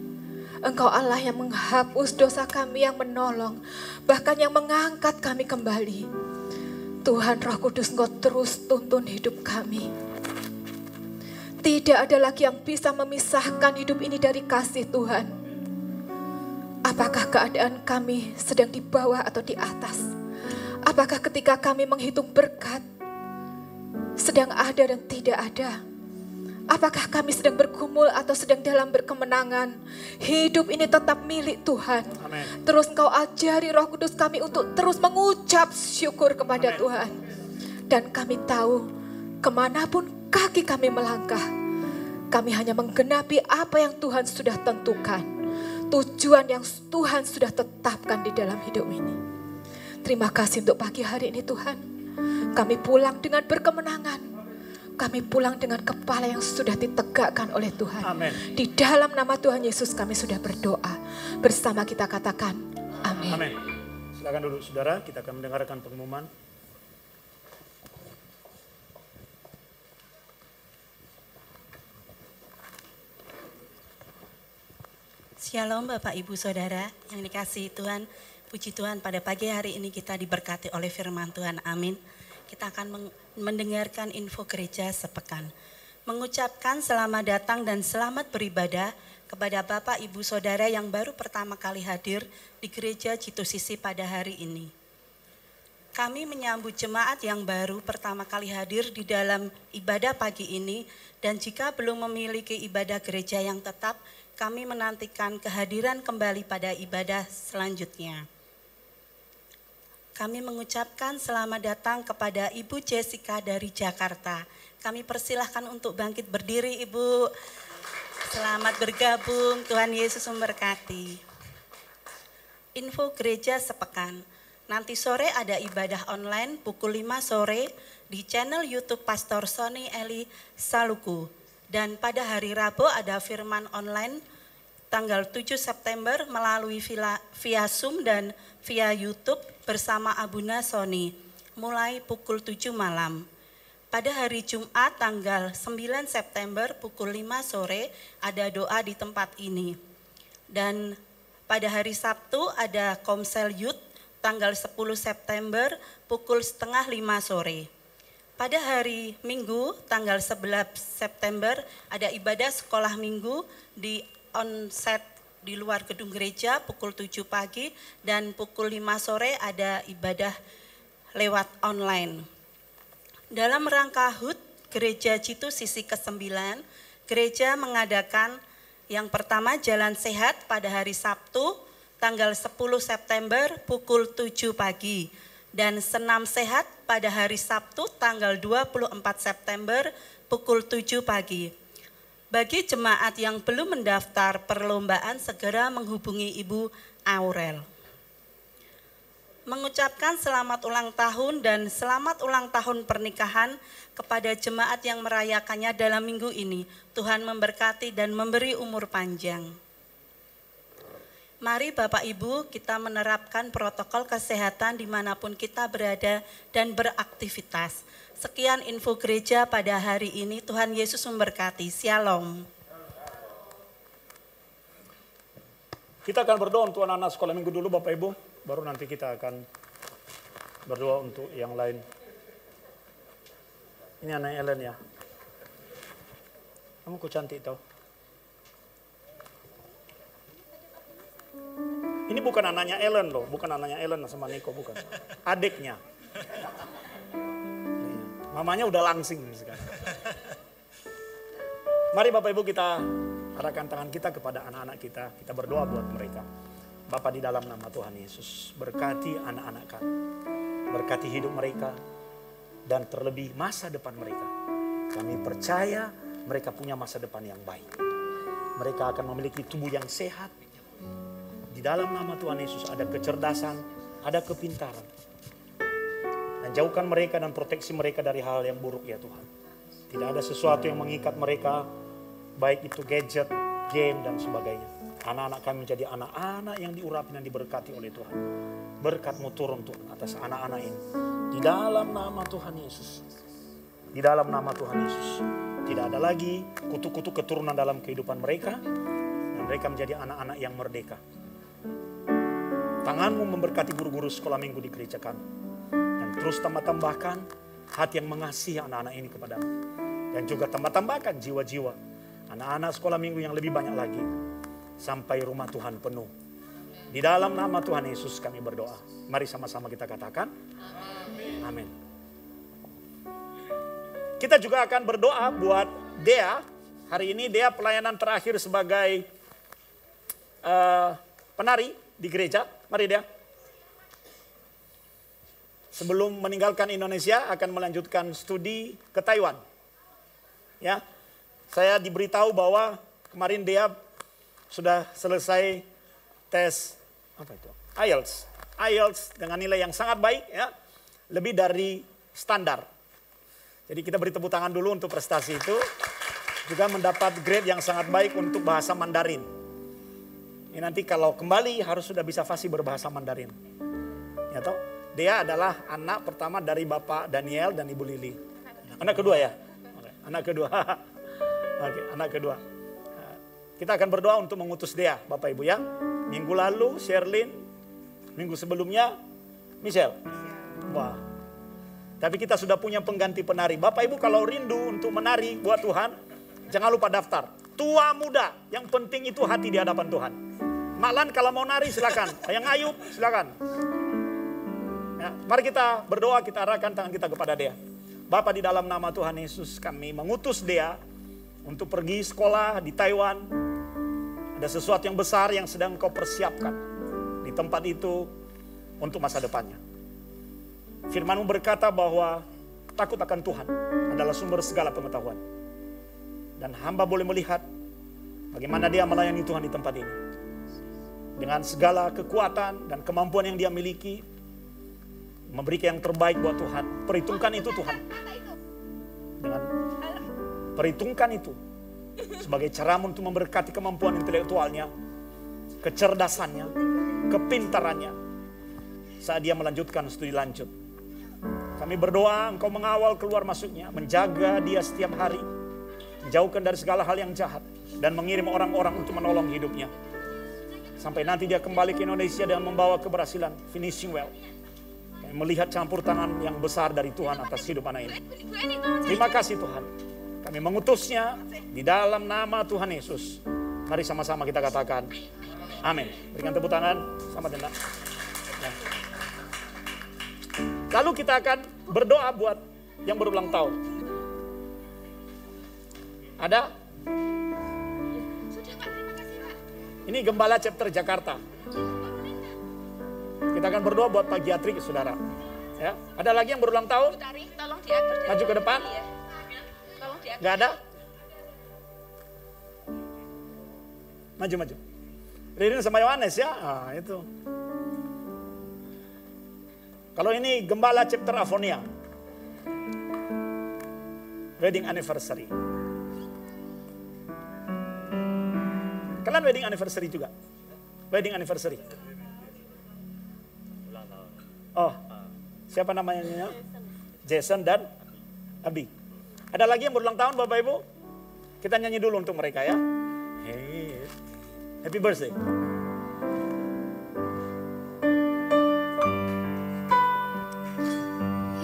Engkau Allah yang menghapus dosa kami, yang menolong, bahkan yang mengangkat kami kembali. Tuhan Roh Kudus, Engkau terus tuntun hidup kami. Tidak ada lagi yang bisa memisahkan hidup ini dari kasih Tuhan. Apakah keadaan kami sedang di bawah atau di atas? Apakah ketika kami menghitung berkat sedang ada dan tidak ada? Apakah kami sedang bergumul atau sedang dalam berkemenangan? Hidup ini tetap milik Tuhan. Amen. Terus Engkau ajari Roh Kudus kami untuk terus mengucap syukur kepada Amen. Tuhan. Dan kami tahu kemanapun kaki kami melangkah, kami hanya menggenapi apa yang Tuhan sudah tentukan. Tujuan yang Tuhan sudah tetapkan di dalam hidup ini. Terima kasih untuk pagi hari ini Tuhan. Kami pulang dengan berkemenangan. Kami pulang dengan kepala yang sudah ditegakkan oleh Tuhan. Amin. Di dalam nama Tuhan Yesus kami sudah berdoa. Bersama kita katakan amin. Amin. Silakan duduk saudara, kita akan mendengarkan pengumuman. Shalom Bapak Ibu Saudara yang dikasihi Tuhan. Puji Tuhan pada pagi hari ini kita diberkati oleh firman Tuhan. Amin. Kita akan mendengarkan info gereja sepekan. Mengucapkan selamat datang dan selamat beribadah kepada Bapak Ibu Saudara yang baru pertama kali hadir di gereja Citu Sisi pada hari ini. Kami menyambut jemaat yang baru pertama kali hadir di dalam ibadah pagi ini, dan jika belum memiliki ibadah gereja yang tetap, kami menantikan kehadiran kembali pada ibadah selanjutnya. Kami mengucapkan selamat datang kepada Ibu Jessica dari Jakarta. Kami persilahkan untuk bangkit berdiri, Ibu. Selamat bergabung, Tuhan Yesus memberkati. Info gereja sepekan. Nanti sore ada ibadah online pukul 5 sore di channel YouTube Pastor Sony Eli Saluku. Dan pada hari Rabu ada firman online tanggal 7 September melalui via Zoom dan via YouTube bersama Abuna Sony mulai pukul 7 malam. Pada hari Jumat tanggal 9 September pukul 5 sore ada doa di tempat ini. Dan pada hari Sabtu ada Komsel Youth tanggal 10 September pukul setengah 5 sore. Pada hari Minggu tanggal 11 September ada ibadah sekolah minggu di onset di luar gedung gereja pukul 7 pagi dan pukul 5 sore ada ibadah lewat online. Dalam rangka HUT Gereja Citu sisi ke-9, gereja mengadakan yang pertama jalan sehat pada hari Sabtu tanggal 10 September pukul 7 pagi dan senam sehat pada hari Sabtu tanggal 24 September pukul 7 pagi. Bagi jemaat yang belum mendaftar perlombaan segera menghubungi Ibu Aurel. Mengucapkan selamat ulang tahun dan selamat ulang tahun pernikahan kepada jemaat yang merayakannya dalam minggu ini. Tuhan memberkati dan memberi umur panjang. Mari Bapak Ibu kita menerapkan protokol kesehatan dimanapun kita berada dan beraktivitas. Sekian info gereja pada hari ini. Tuhan Yesus memberkati. Shalom. Kita akan berdoa untuk anak-anak sekolah minggu dulu Bapak Ibu. Baru nanti kita akan berdoa untuk yang lain. Ini anak Ellen ya. Kamu kok cantik tau. Ini bukan anaknya Ellen loh. Bukan anaknya Ellen sama Niko, bukan. Adiknya. Mamanya udah langsing sekarang. Mari Bapak Ibu kita arahkan tangan kita kepada anak-anak kita. Kita berdoa buat mereka. Bapa di dalam nama Tuhan Yesus, berkati anak-anak kami, berkati hidup mereka, dan terlebih masa depan mereka. Kami percaya mereka punya masa depan yang baik. Mereka akan memiliki tubuh yang sehat. Di dalam nama Tuhan Yesus ada kecerdasan, ada kepintaran. Dan jauhkan mereka dan proteksi mereka dari hal yang buruk ya Tuhan. Tidak ada sesuatu yang mengikat mereka, baik itu gadget, game, dan sebagainya. Anak-anak kami menjadi anak-anak yang diurapi dan diberkati oleh Tuhan. Berkat-Mu turun Tuhan atas anak-anak ini. Di dalam nama Tuhan Yesus. Di dalam nama Tuhan Yesus. Tidak ada lagi kutu-kutu keturunan dalam kehidupan mereka. Dan mereka menjadi anak-anak yang merdeka. Tangan-Mu memberkati guru-guru sekolah minggu di gereja kami. Dan terus tambah-tambahkan hati yang mengasihi anak-anak ini kepadamu. Dan juga tambah-tambahkan jiwa-jiwa anak-anak sekolah minggu yang lebih banyak lagi. Sampai rumah Tuhan penuh. Di dalam nama Tuhan Yesus kami berdoa. Mari sama-sama kita katakan. Amin. Kita juga akan berdoa buat Dea. Hari ini Dea pelayanan terakhir sebagai penari di gereja. Mari Dea. Sebelum meninggalkan Indonesia akan melanjutkan studi ke Taiwan. Ya. Saya diberitahu bahwa kemarin Dea sudah selesai tes IELTS dengan nilai yang sangat baik ya, lebih dari standar. Jadi kita beri tepuk tangan dulu untuk prestasi itu. Juga mendapat grade yang sangat baik untuk bahasa Mandarin. Ini nanti kalau kembali harus sudah bisa fasih berbahasa Mandarin. Ya toh, Dea adalah anak pertama dari Bapak Daniel dan Ibu Lili. Anak kedua ya? Anak kedua. Oke, anak kedua. Kita akan berdoa untuk mengutus Dea, Bapak Ibu ya. Minggu lalu Sherlyn, minggu sebelumnya Michelle. Wah. Tapi kita sudah punya pengganti penari. Bapak Ibu kalau rindu untuk menari buat Tuhan, jangan lupa daftar. Tua muda, yang penting itu hati di hadapan Tuhan. Maklan kalau mau nari silakan. Yang Ayub silakan. Ya, mari kita berdoa, kita arahkan tangan kita kepada Dea. Bapa di dalam nama Tuhan Yesus kami mengutus Dea untuk pergi sekolah di Taiwan. Ada sesuatu yang besar yang sedang kau persiapkan di tempat itu untuk masa depannya. Firman-Mu berkata bahwa takut akan Tuhan adalah sumber segala pengetahuan. Dan hamba boleh melihat Bagaimana dia melayani Tuhan di tempat ini. Dengan segala kekuatan dan kemampuan yang dia miliki, memberikan yang terbaik buat Tuhan. Perhitungkan itu Tuhan. Dengan perhitungkan itu sebagai caramu untuk memberkati kemampuan intelektualnya, kecerdasannya, kepintarannya saat dia melanjutkan studi lanjut. Kami berdoa Engkau mengawal keluar masuknya, menjaga dia setiap hari, menjauhkan dari segala hal yang jahat, dan mengirim orang-orang untuk menolong hidupnya. Sampai nanti dia kembali ke Indonesia dengan membawa keberhasilan, finishing well. Kami melihat campur tangan yang besar dari Tuhan atas hidup anak ini. Terima kasih Tuhan. Kami mengutusnya di dalam nama Tuhan Yesus. Mari sama-sama kita katakan amin. Berikan tepuk tangan sama tenda. Lalu kita akan berdoa buat yang berulang tahun. Ada? Ini Gembala Chapter Jakarta. Kita akan berdoa buat Pak Giatri, saudara. Ya, ada lagi yang berulang tahun? Tolong diatur. Maju ke depan. Tolong diatur. Gak ada? Maju. Ririn sama Yohanes ya. Ah, itu. Kalau ini Gembala Chapter Avonia. Wedding anniversary. Kalian wedding anniversary juga? Wedding anniversary. Oh, siapa namanya? Jason dan Abi. Ada lagi yang berulang tahun Bapak Ibu? Kita nyanyi dulu untuk mereka ya. Hey, happy birthday.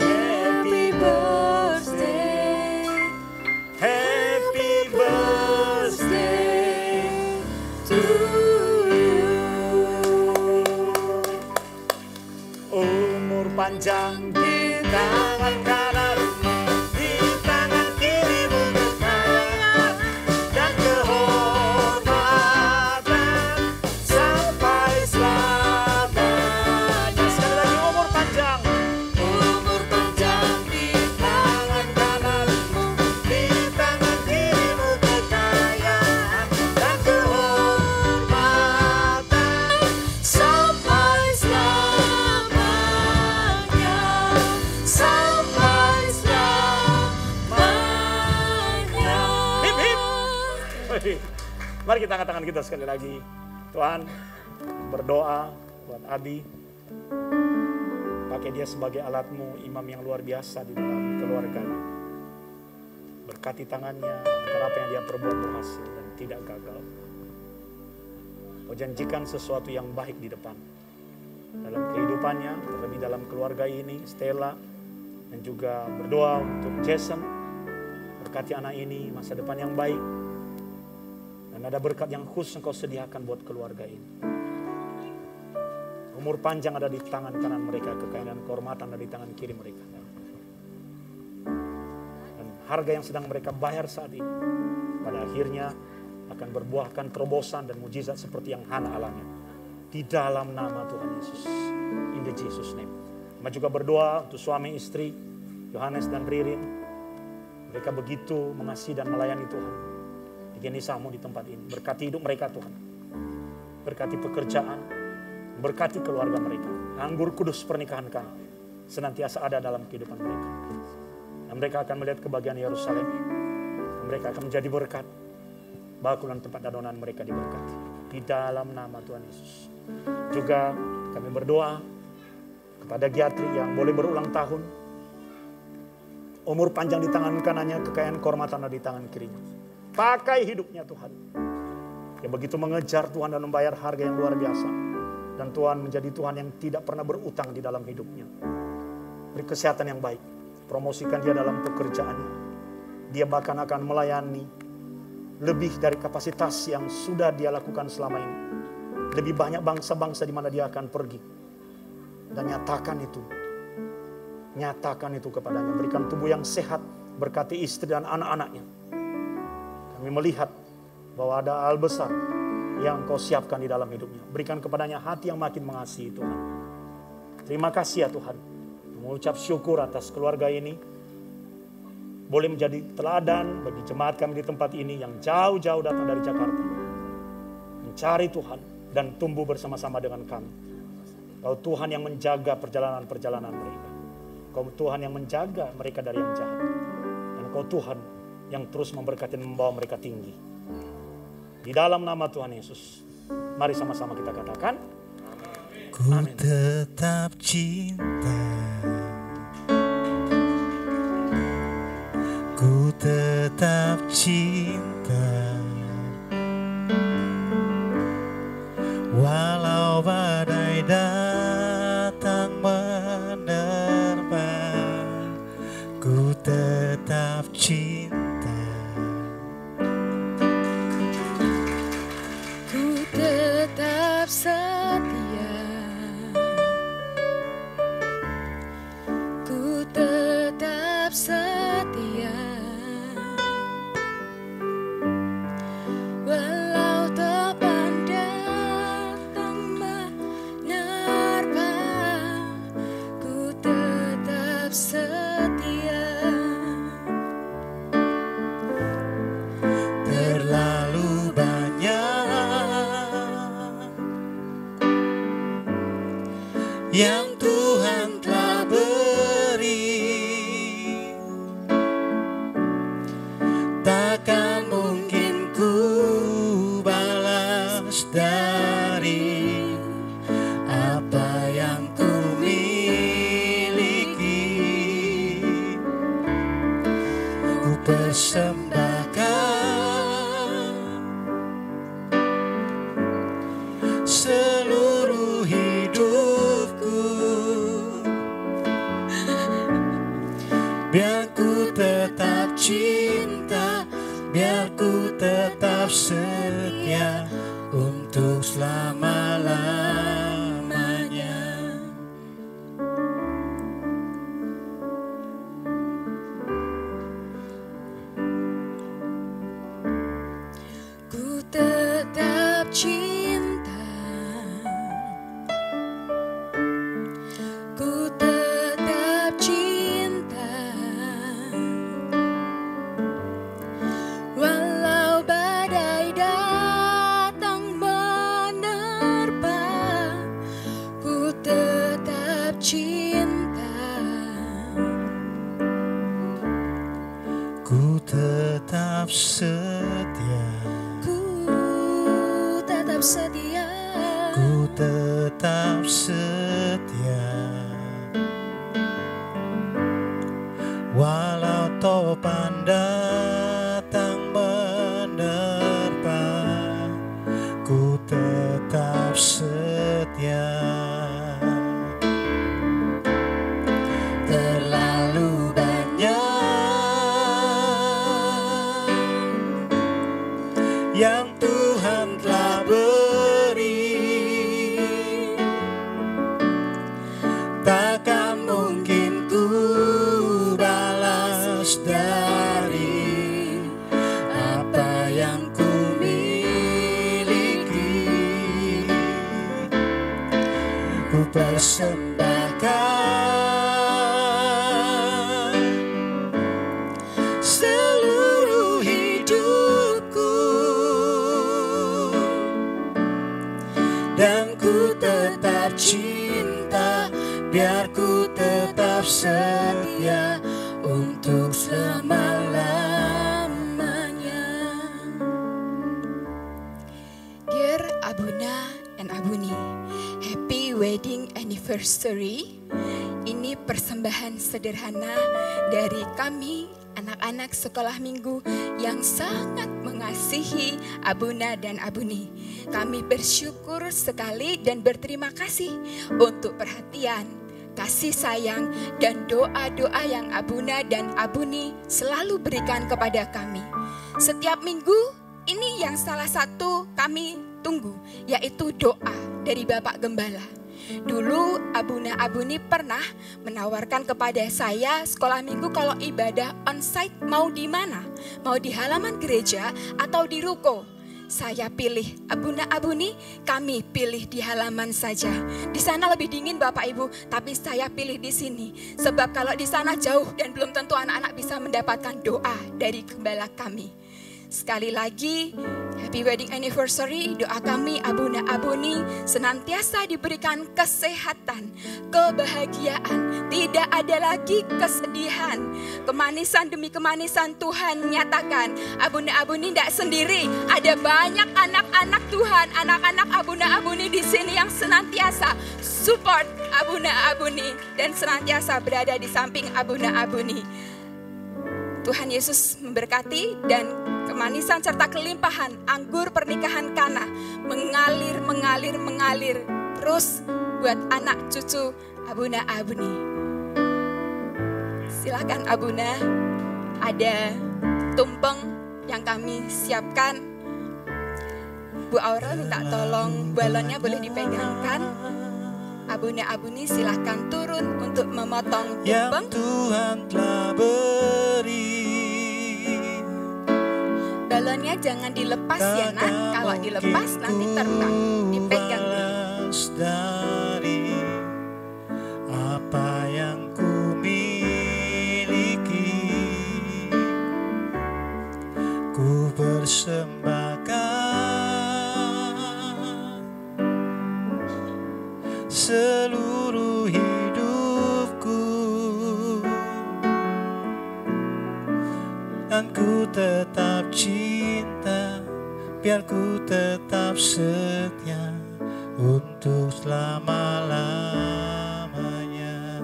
Happy birthday. Happy birthday to you. Umur panjang di tangan kanan, di tangan kirimu kekayaan dan kehormatan sampai selamanya. Sekali lagi umur panjang. Umur panjang di tangan kananmu, di tangan kirimu kekayaan dan kehormatan sampai selamanya. Sampai selamanya. Hip hip. Mari kita angkat tangan kita sekali lagi. Tuhan, berdoa buat Abi. Pakai dia sebagai alatmu, imam yang luar biasa di dalam keluarganya. Berkati tangannya, agar apa yang dia perbuat berhasil dan tidak gagal. Kau janjikan sesuatu yang baik di depan. Dalam kehidupannya, terlebih dalam keluarga ini, Stella. Dan juga berdoa untuk Jason. Berkati anak ini, masa depan yang baik. Dan ada berkat yang khusus yang kau sediakan buat keluarga ini. Umur panjang ada di tangan kanan mereka, kekayaan dan kehormatan ada di tangan kiri mereka. Dan harga yang sedang mereka bayar saat ini, pada akhirnya akan berbuahkan terobosan dan mujizat seperti yang Hana alami. Di dalam nama Tuhan Yesus. In the Jesus name. Kami juga berdoa untuk suami istri, Yohanes dan Ririn. Mereka begitu mengasihi dan melayani Tuhan. Genisahmu di tempat ini. Berkati hidup mereka Tuhan. Berkati pekerjaan. Berkati keluarga mereka. Anggur kudus pernikahan kami senantiasa ada dalam kehidupan mereka. Dan mereka akan melihat kebahagiaan Yerusalem. Dan mereka akan menjadi berkat. Bakulan tempat adonan mereka diberkati. Di dalam nama Tuhan Yesus. Juga kami berdoa kepada Giatri yang boleh berulang tahun. Umur panjang di tangan kanannya, kekayaan kehormatan ada di tangan kirinya. Pakai hidupnya Tuhan. Yang begitu mengejar Tuhan dan membayar harga yang luar biasa. Dan Tuhan menjadi Tuhan yang tidak pernah berutang di dalam hidupnya. Beri kesehatan yang baik. Promosikan dia dalam pekerjaannya. Dia bahkan akan melayani lebih dari kapasitas yang sudah dia lakukan selama ini. Lebih banyak bangsa-bangsa di mana dia akan pergi. Dan nyatakan itu. Nyatakan itu kepadanya. Berikan tubuh yang sehat. Berkati istri dan anak-anaknya. Kami melihat bahwa ada hal besar yang kau siapkan di dalam hidupnya. Berikan kepadanya hati yang makin mengasihi Tuhan. Terima kasih ya Tuhan. Mengucap syukur atas keluarga ini. boleh menjadi teladan bagi jemaat kami di tempat ini yang jauh-jauh datang dari Jakarta. Mencari Tuhan dan tumbuh bersama-sama dengan kami. Kau Tuhan yang menjaga perjalanan-perjalanan mereka. Kau Tuhan yang menjaga mereka dari yang jahat. Dan Kau Tuhan yang terus memberkati dan membawa mereka tinggi. Di dalam nama Tuhan Yesus, mari sama-sama kita katakan, Ku tetap cinta, ku tetap cinta, walau badai datang menerpa, ku tetap cinta. Ku tetap setia, ku tetap setia, walau topan datang menerpa, ku tetap setia. Terlalu yang Tuhan telah beri, takkan mungkin ku balas dari apa yang ku miliki. Ku persembahkan seluruh hidupku, biar ku tetap cinta, biar ku tetap setia untuk selama-lamanya. Ku tetap cinta, ku tetap cinta, walau badai datang menerpa, ku tetap cinta. Ku tetap setia, Ku tetap setia, ku tetap setia, walau topan datang menerpa, ku tetap setia. Terlalu banyak yang Tuhan telah beri, takkan mungkin ku balas dari apa yang ku miliki. Ku persembahkan seluruh hidupku, dan ku tetap cinta, biar ku tetap setia untuk selama-lamanya. Dear Abuna and Abuni, happy wedding anniversary. Ini persembahan sederhana dari kami anak-anak sekolah minggu yang sangat mengasihi Abuna dan Abuni. Kami bersyukur sekali dan berterima kasih untuk perhatian, kasih sayang, dan doa-doa yang Abuna dan Abuni selalu berikan kepada kami. Setiap minggu ini yang salah satu kami tunggu, yaitu doa dari Bapak Gembala. Dulu Abuna Abuni pernah menawarkan kepada saya sekolah minggu kalau ibadah onsite mau di mana? Mau di halaman gereja atau di ruko? saya pilih. Abuna Abuni, kami pilih di halaman saja. Di sana lebih dingin Bapak Ibu, tapi saya pilih di sini. Sebab kalau di sana jauh dan belum tentu anak-anak bisa mendapatkan doa dari gembala kami. Sekali lagi, happy wedding anniversary. Doa kami Abuna Abuni senantiasa diberikan kesehatan, kebahagiaan. Tidak ada lagi kesedihan. Kemanisan demi kemanisan Tuhan nyatakan. Abuna Abuni tidak sendiri. Ada banyak anak-anak Tuhan, anak-anak Abuna Abuni di sini yang senantiasa support Abuna Abuni dan senantiasa berada di samping Abuna Abuni. Tuhan Yesus memberkati dan kemanisan serta kelimpahan anggur pernikahan Kana mengalir terus buat anak cucu Abuna Abuni. Silakan Abuna, ada tumpeng yang kami siapkan. Bu Aura minta tolong balonnya boleh dipegangkan. Abuna Abuni silahkan turun untuk memotong tumpeng. Yang Tuhan telah beri. Balonnya jangan dilepas ya nak. Kalau dilepas nanti terbang. Dipegang dulu. Dari apa yang ku miliki, ku persembahkan seluruh hidupku, dan ku tetap cinta, biar ku tetap setia untuk selama-lamanya.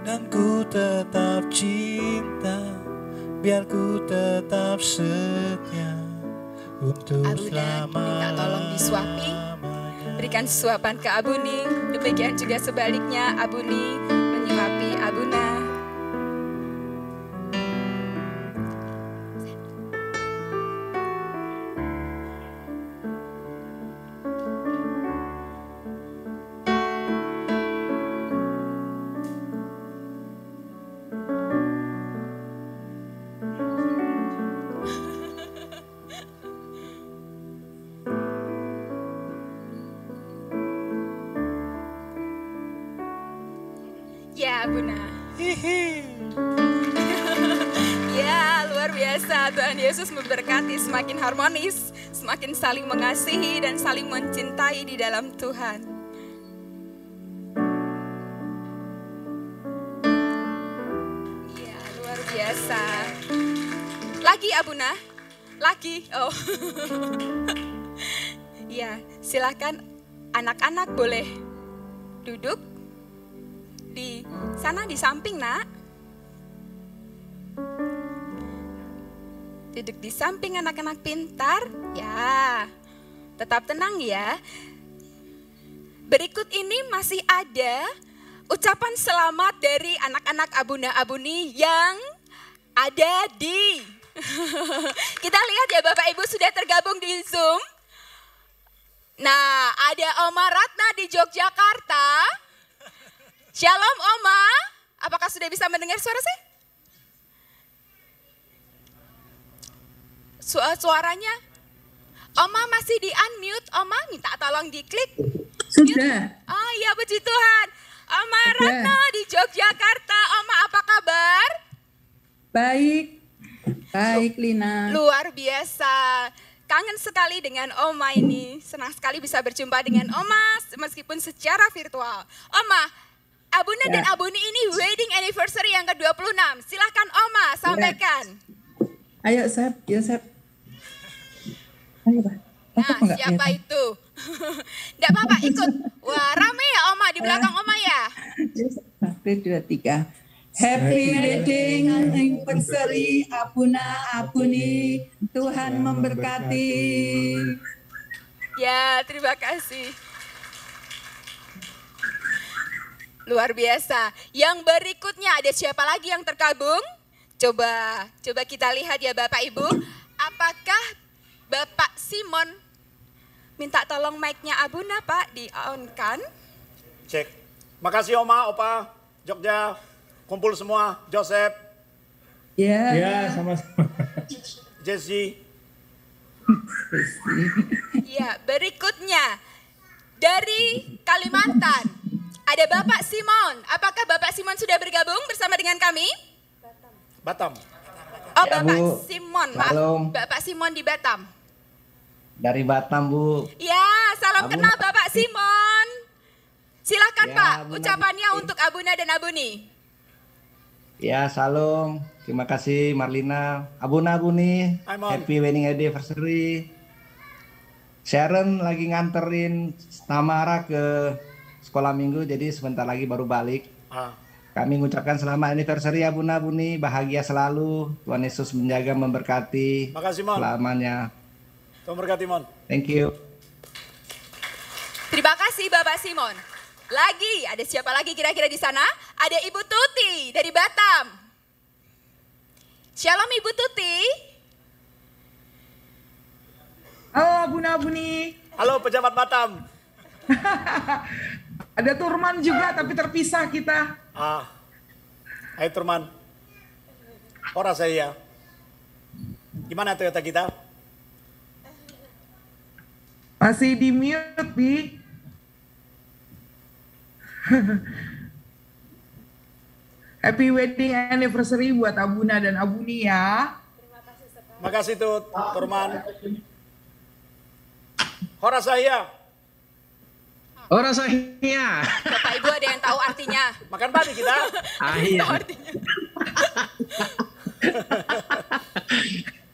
Dan ku tetap cinta, biar ku tetap setia untuk Abuna minta tolong disuapi. Berikan suapan ke Abuni. Demikian juga sebaliknya Abuni menyuapi Abuna. Ya Abuna. Ya luar biasa, Tuhan Yesus memberkati, semakin harmonis, semakin saling mengasihi dan saling mencintai di dalam Tuhan. Ya luar biasa. Lagi Abuna? Lagi? Oh. Ya silakan anak-anak boleh duduk di sana di samping nak. Duduk di samping anak-anak pintar. Ya, tetap tenang ya. Berikut ini masih ada ucapan selamat dari anak-anak Abuna Abuni yang ada di. Kita lihat ya Bapak Ibu sudah tergabung di Zoom. Nah, ada Oma Ratna di Yogyakarta. Shalom Oma, apakah sudah bisa mendengar suara saya? Suaranya? Oma masih di unmute, Oma minta tolong diklik. Sudah. Oh iya puji Tuhan. Oma Ratna di Yogyakarta, Oma apa kabar? Baik, baik Lina. Luar biasa. Kangen sekali dengan Oma ini. Senang sekali bisa berjumpa dengan Oma meskipun secara virtual. Oma, Abuna dan Abuni ini wedding anniversary yang ke-26. Silahkan Oma sampaikan. Ayo Sep, ya Sep. Ayo Pak. Nah siapa itu? Nggak apa-apa ikut. Wah rame ya Oma di belakang Oma ya. 1, 2, 3. Happy wedding anniversary Abuna Abuni. Tuhan memberkati. Ya terima kasih. Luar biasa. Yang berikutnya ada siapa lagi yang tergabung? Coba kita lihat ya Bapak Ibu. Apakah Bapak Simon minta tolong mic-nya Abuna Pak di-on-kan? Cek. Makasih Oma, Opa, Jogja, kumpul semua, Joseph. Ya. Ya, sama-sama. Jesse. Ya, berikutnya dari Kalimantan ada Bapak Simon. Apakah Bapak Simon sudah bergabung bersama dengan kami? Batam. Oh, Ya, Bapak Bu. Simon, maaf. Shalom. Bapak Simon di Batam. Dari Batam, Bu. Ya, salam Abuna. kenal Bapak Simon. Silakan Ya, Pak, Abuna. ucapannya untuk Abuna dan Abuni. Ya, salam. Terima kasih Marlina. Abuna Abuni, Hai, Mon. happy wedding anniversary. Sharon lagi nganterin Tamara ke sekolah minggu, jadi sebentar lagi baru balik. Kami mengucapkan selamat anniversary Abuna Abuni, bahagia selalu. Tuhan Yesus menjaga, memberkati Makasih, Mon. selamanya. Tuhan berkati, Mon. Thank you. Terima kasih Bapak Simon. Lagi, ada siapa lagi kira-kira di sana? Ada Ibu Tuti dari Batam. Shalom Ibu Tuti. Halo Abuna Abuni. Halo pejabat Batam. Ada Turman juga tapi terpisah kita. Hai Turman. Ora saya. Gimana Toyota kita? Masih di mute, Bi. Happy wedding anniversary buat Abuna dan Abuni ya. Makasih tuh Turman. Ora saya. Ora saya. Bapak Ibu ada yang tahu artinya? Makan babi kita. Iya.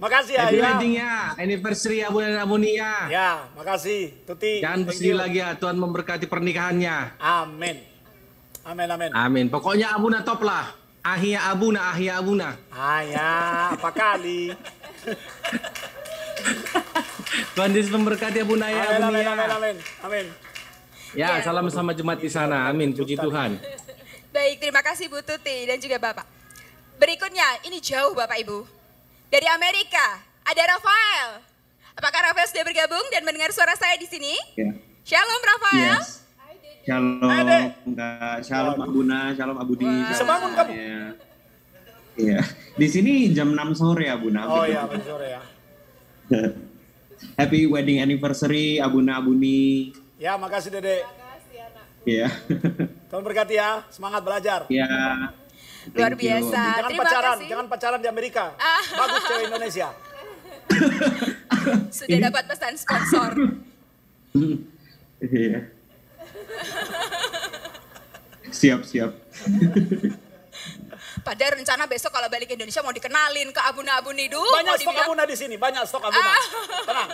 Makasih Happy ya. wedding ya, anniversary Abuna dan Abuni ya. Ya, makasih Tuti. Jangan Thank bersedih you. lagi ya, Tuhan memberkati pernikahannya. Amin. Amin, amin. Amin. Pokoknya Abuna top lah. Ahia Abuna, ahia Abuna. Ya, apa kali. Tuhan Yesus memberkati Abuna ya, Amin, Abuni amin, ya. amin, amin. Amin. Ya, salam sama jemaat di sana. Amin, puji Tuhan. Baik, terima kasih Bu Tuti dan juga Bapak. Berikutnya, ini jauh Bapak Ibu. Dari Amerika, ada Rafael. Apakah Rafael sudah bergabung dan mendengar suara saya di sini? Ya. Shalom Rafael. Yes. Shalom, Kak. Shalom Abuna, shalom Abudi. Bisa bangun kamu? Iya. Iya. Di sini jam 6 sore Abuna. Oh iya, besok sore ya. Happy wedding anniversary Abuna Abuni. Ya, makasih Dede. Iya. Tuhan berkati ya. Semangat belajar. Iya. Luar Thank you. biasa. Jangan Terima pacaran, kasih. jangan pacaran di Amerika. Bagus cewek Indonesia. Sudah dapat pesan sponsor. Iya. Siap. Padahal rencana besok kalau balik ke Indonesia mau dikenalin ke Abuna Abuni dulu. Banyak stok Abuna di sini, banyak stok Abuna. Tenang.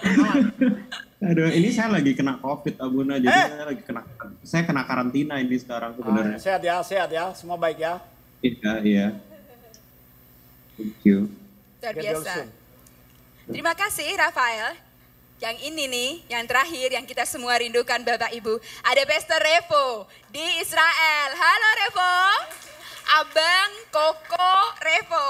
Aduh, ini saya lagi kena COVID Abuna, jadi saya kena karantina ini sekarang sebenarnya. Sehat ya, semua baik ya. Iya. Thank you. Luar biasa. Terima kasih Rafael. Yang ini nih, yang terakhir yang kita semua rindukan Bapak Ibu. Ada Pastor Revo di Israel. Halo Revo. Abang Koko Revo.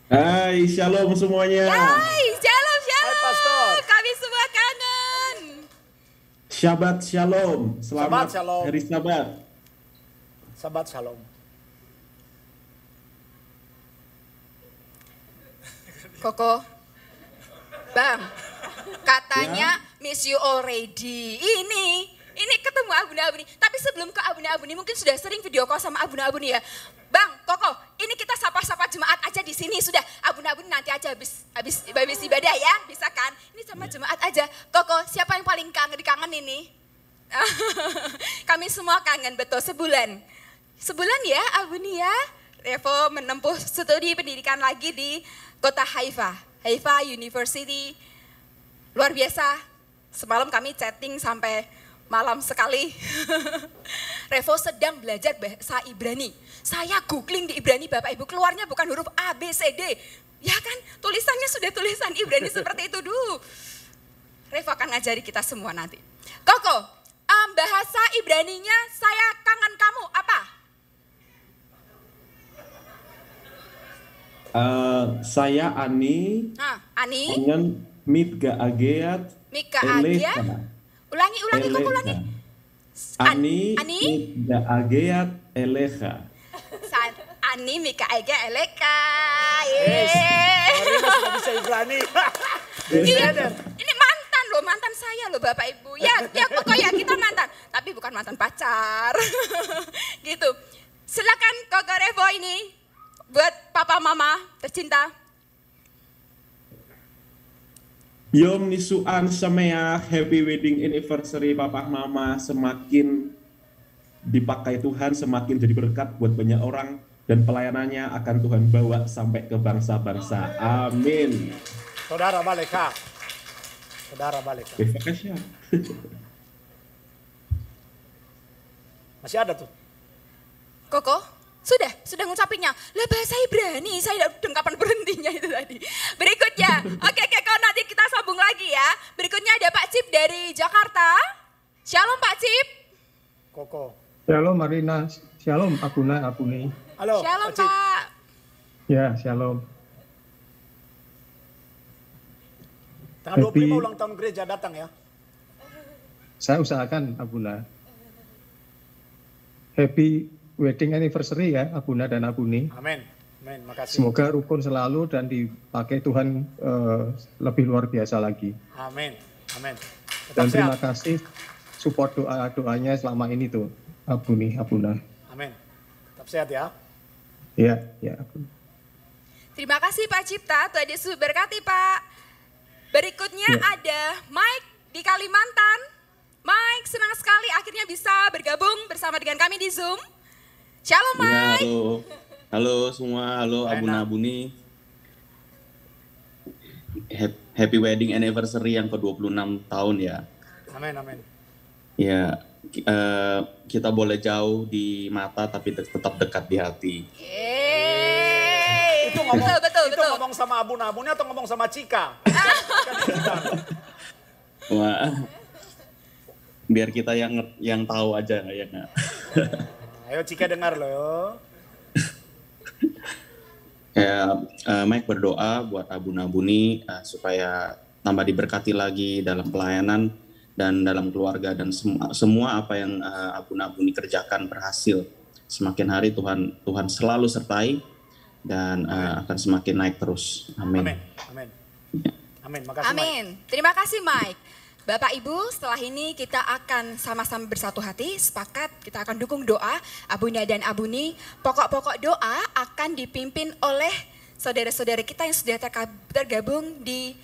Hai, shalom semuanya. Hai, shalom. Hai Pastor. Kami semua kangen. Shabbat shalom. Selamat Shabbat shalom. hari Sabat. Sabat shalom. Koko, Bang, katanya miss you already. Ini ketemu Abuna Abuni. Tapi sebelum ke Abuna Abuni, mungkin sudah sering video call sama Abuna Abuni ya. Bang, Koko, ini kita sapa-sapa jemaat aja di sini sudah. Abuna Abuni nanti aja habis ibadah ya, bisa kan? Ini sama jemaat aja. Koko, siapa yang paling dikangen ini? Kami semua kangen betul sebulan. Sebulan ya Abuni ya. Revo menempuh studi pendidikan lagi di kota Haifa University. Luar biasa. Semalam kami chatting sampai malam sekali. Revo sedang belajar bahasa Ibrani. Saya googling di Ibrani Bapak Ibu, keluarnya bukan huruf A, B, C, D. Ya kan, tulisannya sudah tulisan Ibrani seperti itu dulu. Revo akan ngajari kita semua nanti. Koko, bahasa Ibraninya saya kangen kamu apa? Saya Ani. Ani. Dengan Mitga Ageat. Mika Agia. Ulangi Koko, ulangi. Ani. Ani. Mitga Ageat Eleha. Ani Mika Ega Eleka. Marina sudah bisa Ibrani. Ini mantan loh, mantan saya loh Bapak Ibu. Ya pokoknya kita mantan, tapi bukan mantan pacar. Gitu. Silakan Koko Revo ini buat papa mama tercinta. Yom Nisuan Sameach, happy wedding anniversary papa mama, semakin dipakai Tuhan, semakin jadi berkat buat banyak orang, dan pelayanannya akan Tuhan bawa sampai ke bangsa-bangsa. Amin. Saudara balik Kak. Saudara balik Kak. Terima kasih. Masih ada tuh. Koko, sudah ngucapinnya. Lah bahasa Ibrani, saya udah kapan berhentinya itu tadi. Berikutnya, oke, kok nanti kita sambung lagi ya. Berikutnya ada Pak Cip dari Jakarta. Shalom Pak Cip. Koko. Shalom Marina, shalom Abuna Abuni. Halo. Shalom Pak. Ya, shalom. Tanggal 25 ulang tahun gereja datang ya. Saya usahakan Abuna. Happy wedding anniversary ya Abuna dan Abuni. Amin. Amin. Makasih. Semoga rukun selalu dan dipakai Tuhan lebih luar biasa lagi. Amin. Amin. Dan terima kasih support doanya selama ini tuh Abuni, Abuna. Amin. Tetap sehat ya. Ya, ya. Terima kasih Pak Cipta, Tuhan Yesus berkati Pak. Berikutnya ada Mike di Kalimantan. Mike, senang sekali akhirnya bisa bergabung bersama dengan kami di Zoom. Shalom Mike. Ya, halo semua, halo Abuna Abuni. Happy wedding anniversary yang ke-26 tahun ya. Amin, amin. Ya, kita boleh jauh di mata tapi tetap dekat di hati. Itu ngomong, betul. Ngomong sama Abuna Abuni atau ngomong sama Cika? Wah, biar kita yang tahu aja ya nggak. Ayo Cika dengar loh yo. Mike berdoa buat Abuna Abuni supaya tambah diberkati lagi dalam pelayanan dan dalam keluarga, dan semua apa yang Abuna Abuni kerjakan berhasil. Semakin hari Tuhan selalu sertai dan akan semakin naik terus. Amin. Amin. Amin. Makasih Amin. Mike. Terima kasih Mike. Bapak Ibu, setelah ini kita akan sama-sama bersatu hati, sepakat kita akan dukung doa Abuna dan Abuni. Pokok-pokok doa akan dipimpin oleh saudara-saudara kita yang sudah tergabung di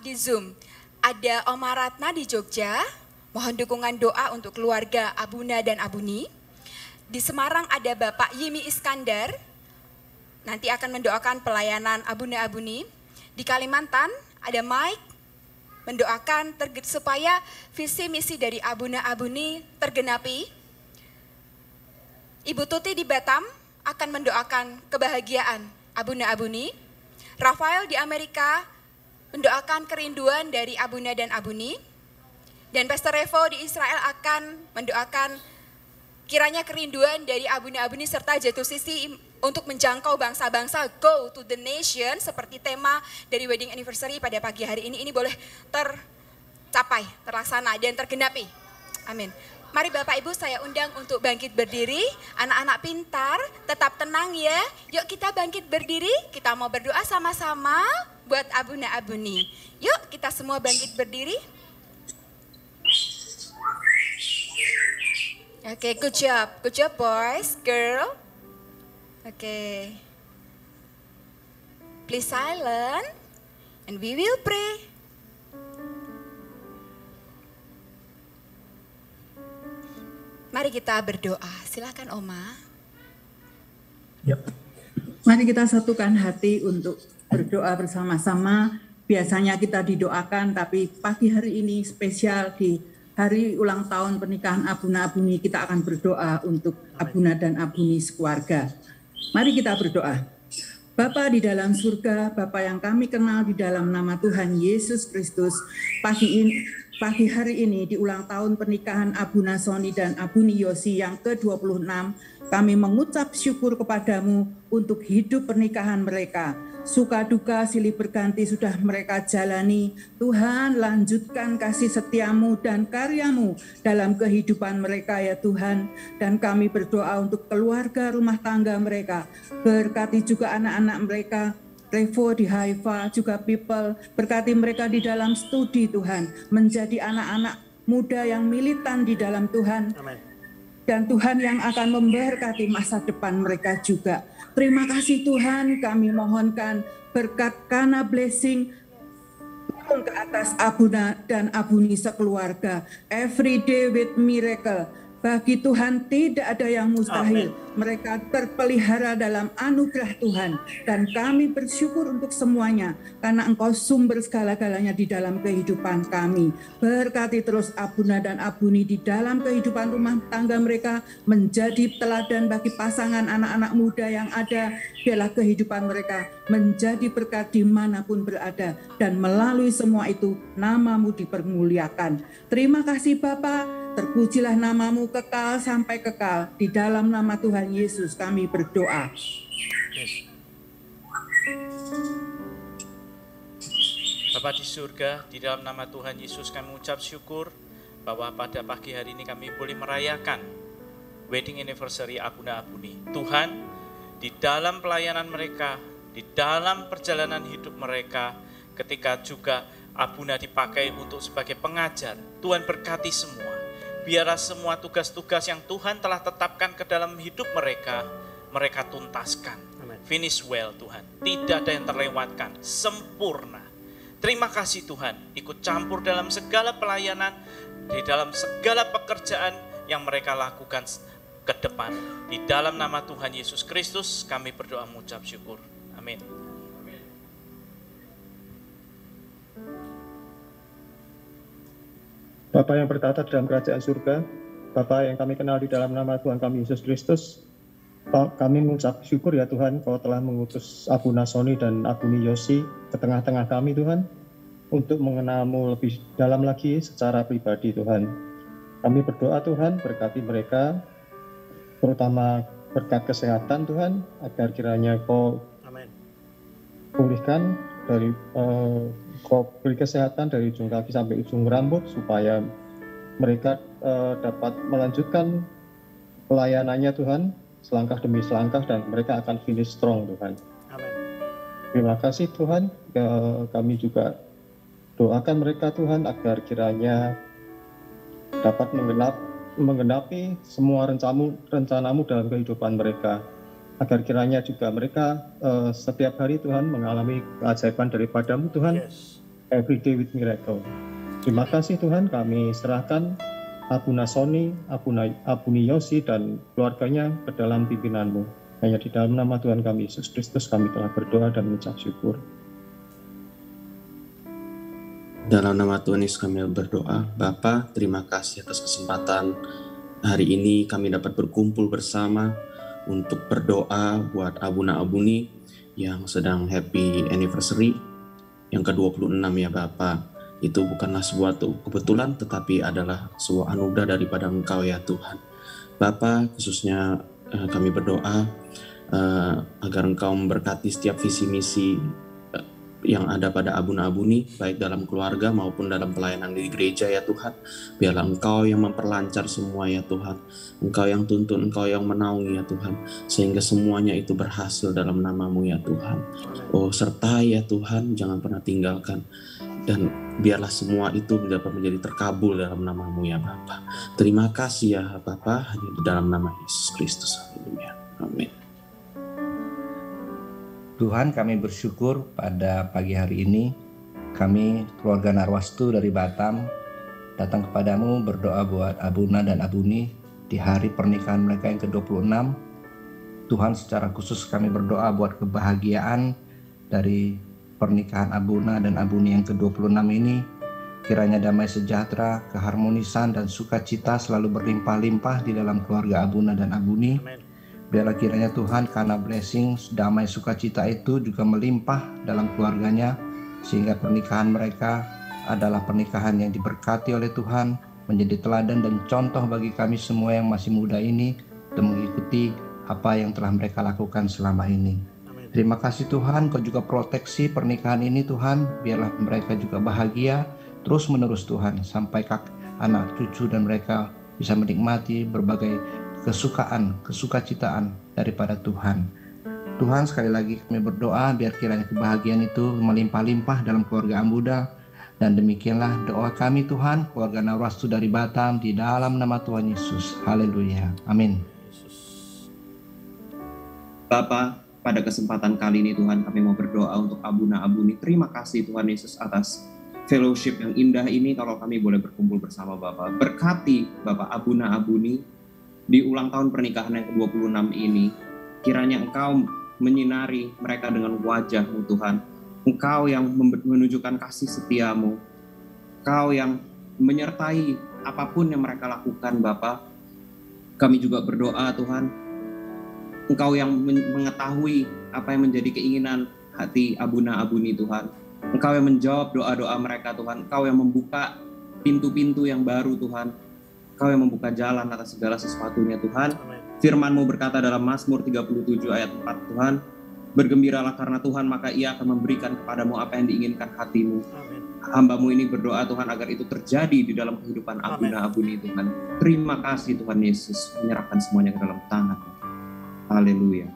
di Zoom. Ada Oma Ratna di Jogja, mohon dukungan doa untuk keluarga Abuna dan Abuni. Di Semarang ada Bapak Yimi Iskandar, nanti akan mendoakan pelayanan Abuna Abuni. Di Kalimantan ada Mike, mendoakan supaya visi misi dari Abuna Abuni tergenapi. Ibu Tuti di Batam akan mendoakan kebahagiaan Abuna Abuni. Rafael di Amerika mendoakan kerinduan dari Abuna dan Abuni. Dan Pastor Revo di Israel akan mendoakan kiranya kerinduan dari Abuna Abuni serta jatuh sisi untuk menjangkau bangsa-bangsa, go to the nation, seperti tema dari wedding anniversary pada pagi hari ini boleh tercapai, terlaksana dan tergenapi. Amin. Mari Bapak Ibu saya undang untuk bangkit berdiri. Anak-anak pintar, tetap tenang ya. Yuk kita bangkit berdiri, kita mau berdoa sama-sama buat Abuna Abuni. Yuk kita semua bangkit berdiri. Oke, good job boys, girl. Oke. Please silent and we will pray. Mari kita berdoa. Silakan Oma. Yep. Mari kita satukan hati untuk berdoa bersama-sama. Biasanya kita didoakan, tapi pagi hari ini spesial di hari ulang tahun pernikahan Abuna Abuni, kita akan berdoa untuk Abuna dan Abuni sekeluarga. Mari kita berdoa. Bapa di dalam surga, Bapa yang kami kenal di dalam nama Tuhan Yesus Kristus, pagi ini pagi hari ini di ulang tahun pernikahan Abuna Sony dan Abuni Yosi yang ke-26, kami mengucap syukur kepadamu untuk hidup pernikahan mereka. Suka duka silih berganti sudah mereka jalani. Tuhan, lanjutkan kasih setiamu dan karyamu dalam kehidupan mereka ya Tuhan. Dan kami berdoa untuk keluarga rumah tangga mereka. Berkati juga anak-anak mereka, Revo di Haifa, juga People, berkati mereka di dalam studi Tuhan, menjadi anak-anak muda yang militan di dalam Tuhan. Amen. Dan Tuhan yang akan memberkati masa depan mereka juga. Terima kasih Tuhan, kami mohonkan berkat Kana blessing turun ke atas Abuna dan Abuni sekeluarga. Every day with miracle. Bagi Tuhan tidak ada yang mustahil. Amen. Mereka terpelihara dalam anugerah Tuhan. Dan kami bersyukur untuk semuanya. Karena Engkau sumber segala-galanya di dalam kehidupan kami. Berkati terus Abuna dan Abuni di dalam kehidupan rumah tangga mereka. Menjadi teladan bagi pasangan anak-anak muda yang ada. Biarlah kehidupan mereka menjadi berkat dimanapun berada. Dan melalui semua itu namamu dipermuliakan. Terima kasih Bapa. Terpujilah namamu kekal sampai kekal. Di dalam nama Tuhan Yesus kami berdoa. Bapa di surga, di dalam nama Tuhan Yesus kami mengucap syukur bahwa pada pagi hari ini kami boleh merayakan wedding anniversary Abuna Abuni. Tuhan, di dalam pelayanan mereka, di dalam perjalanan hidup mereka, ketika juga Abuna dipakai untuk sebagai pengajar, Tuhan berkati semua. Biarlah semua tugas-tugas yang Tuhan telah tetapkan ke dalam hidup mereka, mereka tuntaskan. Amen. Finish well Tuhan, tidak ada yang terlewatkan, sempurna. Terima kasih Tuhan, ikut campur dalam segala pelayanan, di dalam segala pekerjaan yang mereka lakukan ke depan. Di dalam nama Tuhan Yesus Kristus kami berdoa mengucap syukur. Amin. Bapa yang bertata dalam kerajaan surga, Bapa yang kami kenal di dalam nama Tuhan kami Yesus Kristus, kami mengucap syukur ya Tuhan, Kau telah mengutus Abuna Sony dan Abuni Yosi ke tengah-tengah kami Tuhan, untuk mengenalmu lebih dalam lagi secara pribadi Tuhan. Kami berdoa Tuhan, berkati mereka, terutama berkat kesehatan Tuhan, agar kiranya Kau pulihkan dari Kau beri kesehatan dari ujung kaki sampai ujung rambut, supaya mereka dapat melanjutkan pelayanannya Tuhan, selangkah demi selangkah, dan mereka akan finish strong Tuhan. Amen. Terima kasih Tuhan, kami juga doakan mereka Tuhan agar kiranya dapat menggenapi semua rencanamu dalam kehidupan mereka. Agar kiranya juga mereka setiap hari Tuhan mengalami keajaiban daripadamu Tuhan. Yes. Every day with miracle. Terima kasih Tuhan, kami serahkan Abuna Sony, Abuni Yosi dan keluarganya ke dalam pimpinanmu. Hanya di dalam nama Tuhan kami Yesus Kristus kami telah berdoa dan mengucap syukur. Dalam nama Tuhan Yesus kami berdoa. Bapa, terima kasih atas kesempatan hari ini kami dapat berkumpul bersama untuk berdoa buat Abuna Abuni yang sedang happy anniversary yang ke-26 ya Bapa. Itu bukanlah sebuah kebetulan, tetapi adalah sebuah anugerah daripada Engkau ya Tuhan. Bapa, khususnya kami berdoa agar Engkau memberkati setiap visi misi yang ada pada Abuna Abuni, baik dalam keluarga maupun dalam pelayanan di gereja ya Tuhan. Biarlah Engkau yang memperlancar semua ya Tuhan. Engkau yang tuntun, Engkau yang menaungi ya Tuhan, sehingga semuanya itu berhasil dalam nama-Mu ya Tuhan. Oh, sertai ya Tuhan, jangan pernah tinggalkan. Dan biarlah semua itu dapat menjadi terkabul dalam nama-Mu ya Bapa. Terima kasih ya Bapa, hanya di dalam nama Yesus Kristus. Haleluya. Amin. Tuhan, kami bersyukur pada pagi hari ini kami keluarga Narwastu dari Batam datang kepadamu berdoa buat Abuna dan Abuni di hari pernikahan mereka yang ke-26. Tuhan, secara khusus kami berdoa buat kebahagiaan dari pernikahan Abuna dan Abuni yang ke-26 ini. Kiranya damai sejahtera, keharmonisan dan sukacita selalu berlimpah-limpah di dalam keluarga Abuna dan Abuni. Amen. Biarlah kiranya Tuhan, karena blessing, damai sukacita itu juga melimpah dalam keluarganya, sehingga pernikahan mereka adalah pernikahan yang diberkati oleh Tuhan, menjadi teladan dan contoh bagi kami semua yang masih muda ini untuk mengikuti apa yang telah mereka lakukan selama ini. Terima kasih Tuhan, Kau juga proteksi pernikahan ini Tuhan, biarlah mereka juga bahagia terus menerus Tuhan, sampai anak cucu dan mereka bisa menikmati berbagai kesukacitaan daripada Tuhan. Tuhan, sekali lagi kami berdoa biar kiranya kebahagiaan itu melimpah-limpah dalam keluarga Ambuda. Dan demikianlah doa kami Tuhan, keluarga Nawrastu dari Batam, di dalam nama Tuhan Yesus. Haleluya. Amin. Bapa, pada kesempatan kali ini Tuhan kami mau berdoa untuk Abuna Abuni. Terima kasih Tuhan Yesus atas fellowship yang indah ini kalau kami boleh berkumpul bersama Bapa. Berkati Bapak Abuna Abuni di ulang tahun pernikahan yang ke-26 ini. Kiranya Engkau menyinari mereka dengan wajah-Mu Tuhan. Engkau yang menunjukkan kasih setiamu. Engkau yang menyertai apapun yang mereka lakukan Bapa. Kami juga berdoa Tuhan, Engkau yang mengetahui apa yang menjadi keinginan hati Abuna Abuni Tuhan. Engkau yang menjawab doa-doa mereka Tuhan. Engkau yang membuka pintu-pintu yang baru Tuhan. Engkau yang membuka jalan atas segala sesuatunya Tuhan. Firman-Mu berkata dalam Mazmur 37 ayat 4 Tuhan, bergembiralah karena Tuhan, maka Ia akan memberikan kepadamu apa yang diinginkan hatimu. Hamba-Mu ini berdoa Tuhan agar itu terjadi di dalam kehidupan Abuna Abuni Tuhan. Terima kasih Tuhan Yesus, menyerahkan semuanya ke dalam tangan. Haleluya.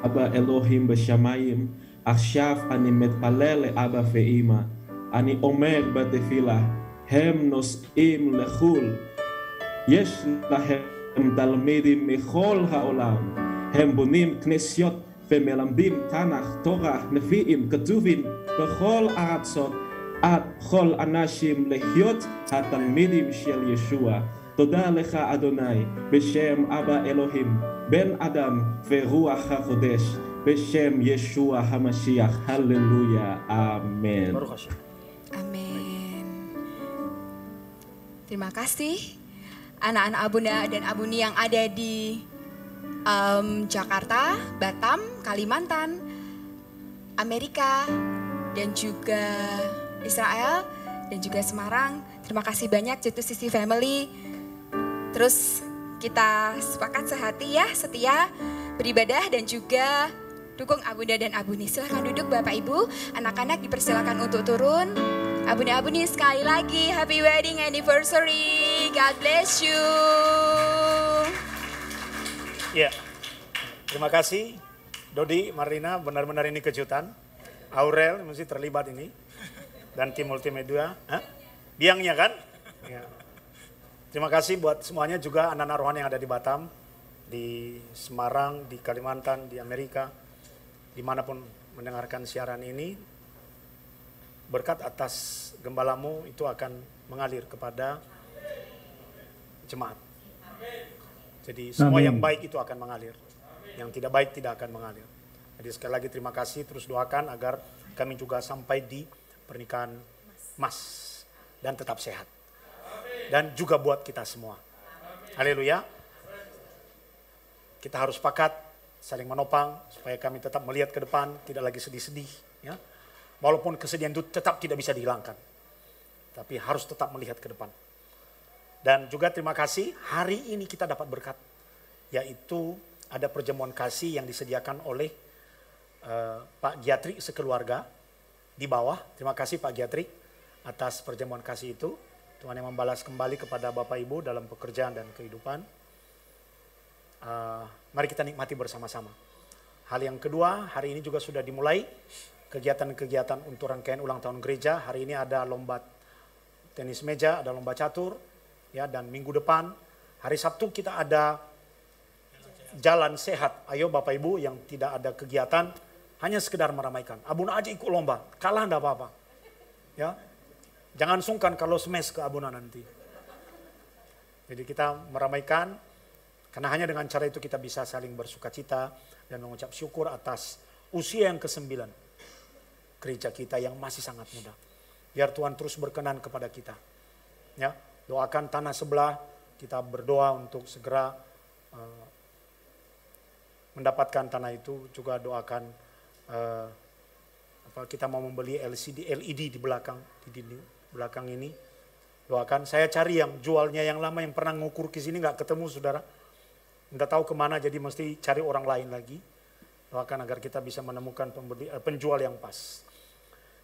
Aba Elohim Bashamayim, Akshaf ani metpalele Aba Feima, ani omer batefilah, hem nosim lechul, yesh lahem talmidim mechol haolam, הם בונים כנסיות ומלמדים תנ"ך, תורה, נביאים, כתובים בכל הארצות עד כל אנשים להיות התלמידים של ישוע. תודה לך אדוני בשם אבא אלוהים, בן אדם ורוח הקודש, בשם ישוע המשיח. הללויה, אמן. Amin. Terima kasih anak-anak Abuna dan Abuni yang ada di Jakarta, Batam, Kalimantan, Amerika, dan juga Israel, dan juga Semarang. Terima kasih banyak C2CC Family. Terus kita sepakat sehati ya, setia, beribadah, dan juga dukung Abunda dan Abuni. Silahkan duduk Bapak Ibu, anak-anak dipersilakan untuk turun. Abunda Abuni sekali lagi, happy wedding anniversary, God bless you. Ya, terima kasih Dodi, Marina, benar-benar ini kejutan. Aurel mesti terlibat ini. Dan tim multimedia, biangnya kan? Ya. Terima kasih buat semuanya juga anak-anak rohani yang ada di Batam, di Semarang, di Kalimantan, di Amerika, dimanapun mendengarkan siaran ini. Berkat atas gembalamu itu akan mengalir kepada jemaat. Jadi semua yang baik itu akan mengalir, yang tidak baik tidak akan mengalir. Jadi sekali lagi terima kasih, terus doakan agar kami juga sampai di pernikahan emas dan tetap sehat. Dan juga buat kita semua. Haleluya. Kita harus sepakat saling menopang supaya kami tetap melihat ke depan, tidak lagi sedih-sedih. Ya. Walaupun kesedihan itu tetap tidak bisa dihilangkan, tapi harus tetap melihat ke depan. Dan juga terima kasih, hari ini kita dapat berkat, yaitu ada perjamuan kasih yang disediakan oleh Pak Giatri sekeluarga di bawah. Terima kasih Pak Giatri atas perjamuan kasih itu. Tuhan yang membalas kembali kepada Bapak Ibu dalam pekerjaan dan kehidupan. Mari kita nikmati bersama-sama. Hal yang kedua, hari ini juga sudah dimulai kegiatan-kegiatan untuk rangkaian ulang tahun gereja. Hari ini ada lomba tenis meja, ada lomba catur. Ya, dan minggu depan, hari Sabtu kita ada jalan sehat. Ayo Bapak Ibu yang tidak ada kegiatan, hanya sekedar meramaikan. Abuna aja ikut lomba, kalah enggak apa-apa. Ya, jangan sungkan kalau smash ke Abuna nanti. Jadi kita meramaikan, karena hanya dengan cara itu kita bisa saling bersukacita dan mengucap syukur atas usia yang ke-9 gereja kita yang masih sangat muda. Biar Tuhan terus berkenan kepada kita. Ya. Doakan tanah sebelah, kita berdoa untuk segera mendapatkan tanah itu. Juga doakan kita mau membeli LED di belakang, di dinding belakang ini. Doakan, saya cari yang jualnya yang lama yang pernah ngukur ke sini nggak ketemu saudara. Nggak tahu kemana, jadi mesti cari orang lain lagi. Doakan agar kita bisa menemukan penjual yang pas.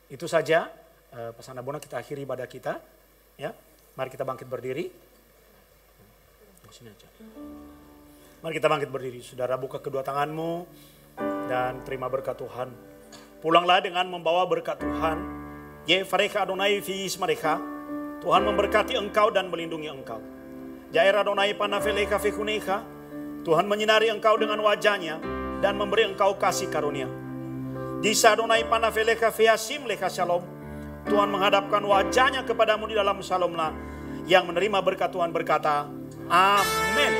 Itu saja pesan Abuna, kita akhiri ibadah kita. Ya, mari kita bangkit berdiri. Sini aja. Mari kita bangkit berdiri, saudara, buka kedua tanganmu dan terima berkat Tuhan. Pulanglah dengan membawa berkat Tuhan. Yefareka Adonai fi ismareka. Tuhan memberkati engkau dan melindungi engkau. Jair Adonai panafeleka fikuneka. Tuhan menyinari engkau dengan wajahnya dan memberi engkau kasih karunia. Jisa Adonai panafeleka fiasim leka shalom. Tuhan menghadapkan wajahnya kepadamu di dalam shalomlah. Yang menerima berkat Tuhan berkata, Amin.